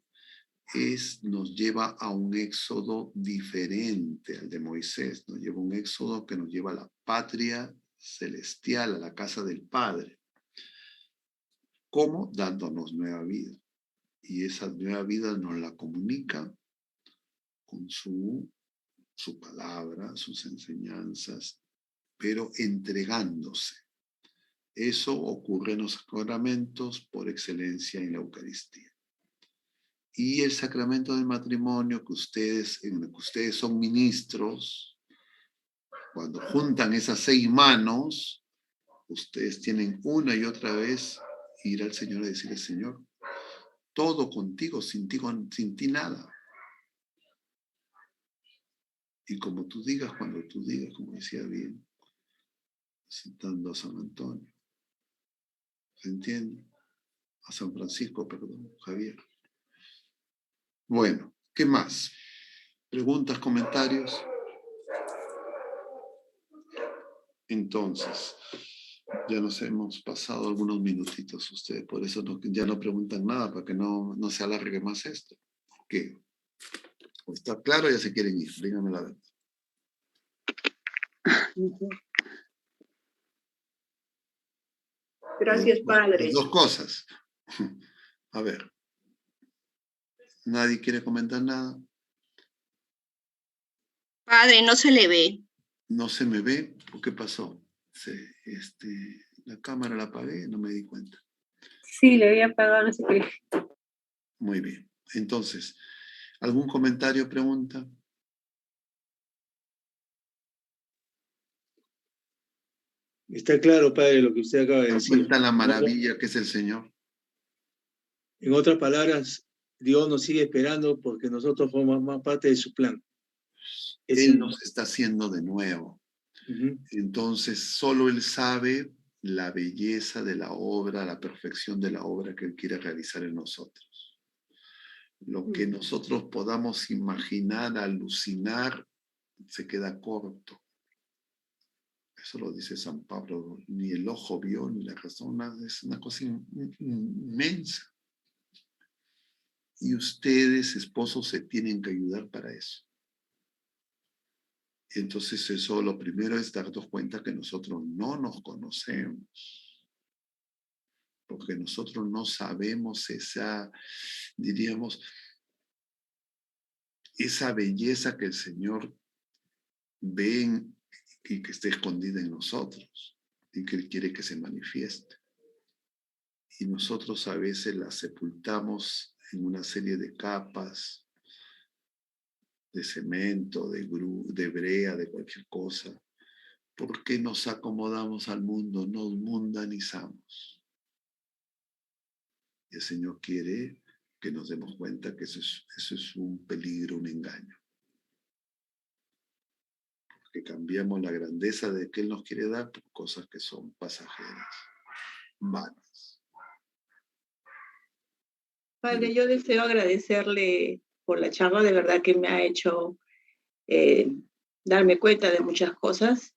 A: nos lleva a un éxodo diferente al de Moisés, nos lleva a un éxodo que nos lleva a la patria celestial, a la casa del Padre. ¿Cómo? Dándonos nueva vida. Y esa nueva vida nos la comunica con su palabra, sus enseñanzas, pero entregándose. Eso ocurre en los sacramentos por excelencia en la Eucaristía. Y el sacramento del matrimonio en el que ustedes son ministros, cuando juntan esas 6 manos, ustedes tienen una y otra vez ir al Señor y decirle, Señor, todo contigo, sin ti nada. Y como tú digas, cuando tú digas, como decía bien, citando a San Antonio. ¿Se entiende? A San Francisco, perdón, Javier. Bueno, ¿qué más? ¿Preguntas, comentarios? Entonces, ya nos hemos pasado algunos minutitos ustedes, por eso ya no preguntan nada, para que no se alargue más esto. ¿Qué? ¿Está claro? Ya se quieren ir, díganme la verdad.
D: Gracias, Padre.
A: Las 2 cosas. A ver. ¿Nadie quiere comentar nada?
E: Padre, no se le ve.
A: ¿No se me ve? ¿Por qué pasó? La cámara la apagué, no me di cuenta.
D: Sí, le había apagado, no sé qué.
A: Muy bien. Entonces, ¿algún comentario, pregunta?
F: Está claro, Padre, lo que usted acaba de decir.
A: Cuenta la maravilla que es el Señor.
F: En otras palabras, Dios nos sigue esperando porque nosotros formamos parte de su plan.
A: Él nos está haciendo de nuevo.
F: Uh-huh.
A: Entonces, solo Él sabe la belleza de la obra, la perfección de la obra que Él quiere realizar en nosotros. Lo que nosotros podamos imaginar, alucinar, se queda corto. Eso lo dice San Pablo, ni el ojo vio, ni la razón, es una cosa inmensa. Y ustedes, esposos, se tienen que ayudar para eso. Entonces eso, lo primero es darnos cuenta que nosotros no nos conocemos. porque nosotros no sabemos esa, diríamos, esa belleza que el Señor ve y que está escondida en nosotros y que Él quiere que se manifieste. Y nosotros a veces la sepultamos en una serie de capas, de cemento, de brea, de cualquier cosa. ¿Por qué nos acomodamos al mundo? Nos mundanizamos. Y el Señor quiere que nos demos cuenta que eso es un peligro, un engaño. Porque cambiamos la grandeza de que Él nos quiere dar por cosas que son pasajeras, vanas.
G: Padre, yo deseo agradecerle por la charla, de verdad que me ha hecho darme cuenta de muchas cosas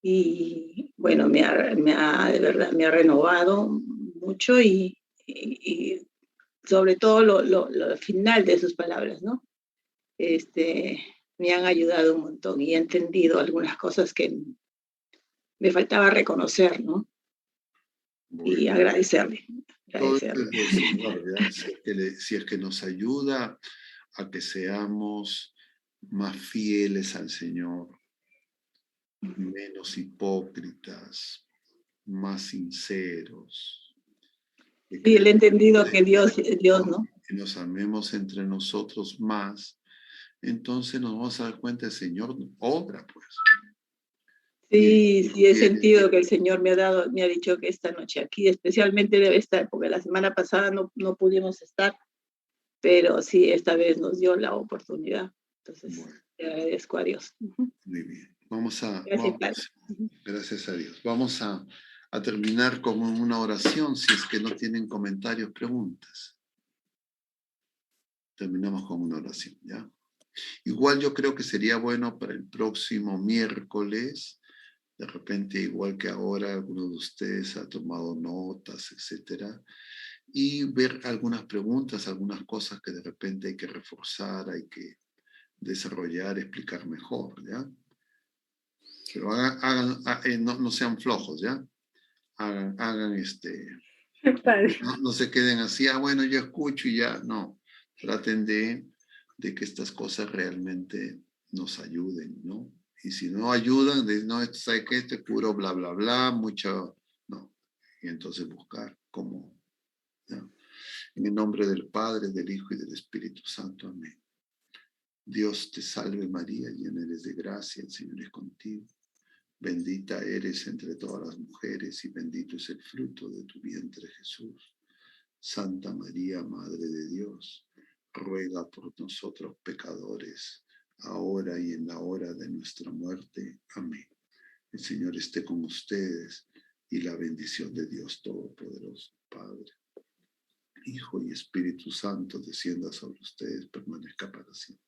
G: y bueno, de verdad me ha renovado mucho y sobre todo lo final de sus palabras, ¿no? Me han ayudado un montón y he entendido algunas cosas que me faltaba reconocer, ¿no?
A: Bueno,
G: Y agradecerle.
A: todo esto es del Señor, ¿verdad? Si es que nos ayuda a que seamos más fieles al Señor, menos hipócritas, más sinceros.
G: Sí, él ha entendido que Dios es Dios, ¿no?
A: Que nos amemos entre nosotros más, entonces nos vamos a dar cuenta, el Señor obra, pues.
G: Sí, sí, he sentido que el Señor me ha dicho que esta noche aquí especialmente debe estar, porque la semana pasada no pudimos estar, pero sí, esta vez nos dio la oportunidad. Entonces,
A: bueno,
G: le agradezco a Dios.
A: muy bien.
G: Gracias, Padre.
A: Gracias a Dios. Vamos a terminar con una oración, si es que no tienen comentarios, preguntas. Terminamos con una oración, ¿ya? Igual yo creo que sería bueno para el próximo miércoles, de repente igual que ahora alguno de ustedes ha tomado notas, etcétera, y ver algunas preguntas, algunas cosas que de repente hay que reforzar, hay que desarrollar, explicar mejor, ¿ya? Pero no sean flojos, ¿ya? Hagan
G: Padre.
A: no se queden así, bueno, yo escucho y ya, no. Traten de que estas cosas realmente nos ayuden, ¿no? Y si no ayudan, no, esto sabe que este puro bla, bla, bla, mucho, no. Y entonces buscar cómo, ¿no? En el nombre del Padre, del Hijo y del Espíritu Santo, amén. Dios te salve María, llena eres de gracia, el Señor es contigo. Bendita eres entre todas las mujeres y bendito es el fruto de tu vientre Jesús. Santa María, Madre de Dios, ruega por nosotros pecadores, ahora y en la hora de nuestra muerte. Amén. El Señor esté con ustedes y la bendición de Dios Todopoderoso, Padre, Hijo y Espíritu Santo, descienda sobre ustedes, permanezca para siempre.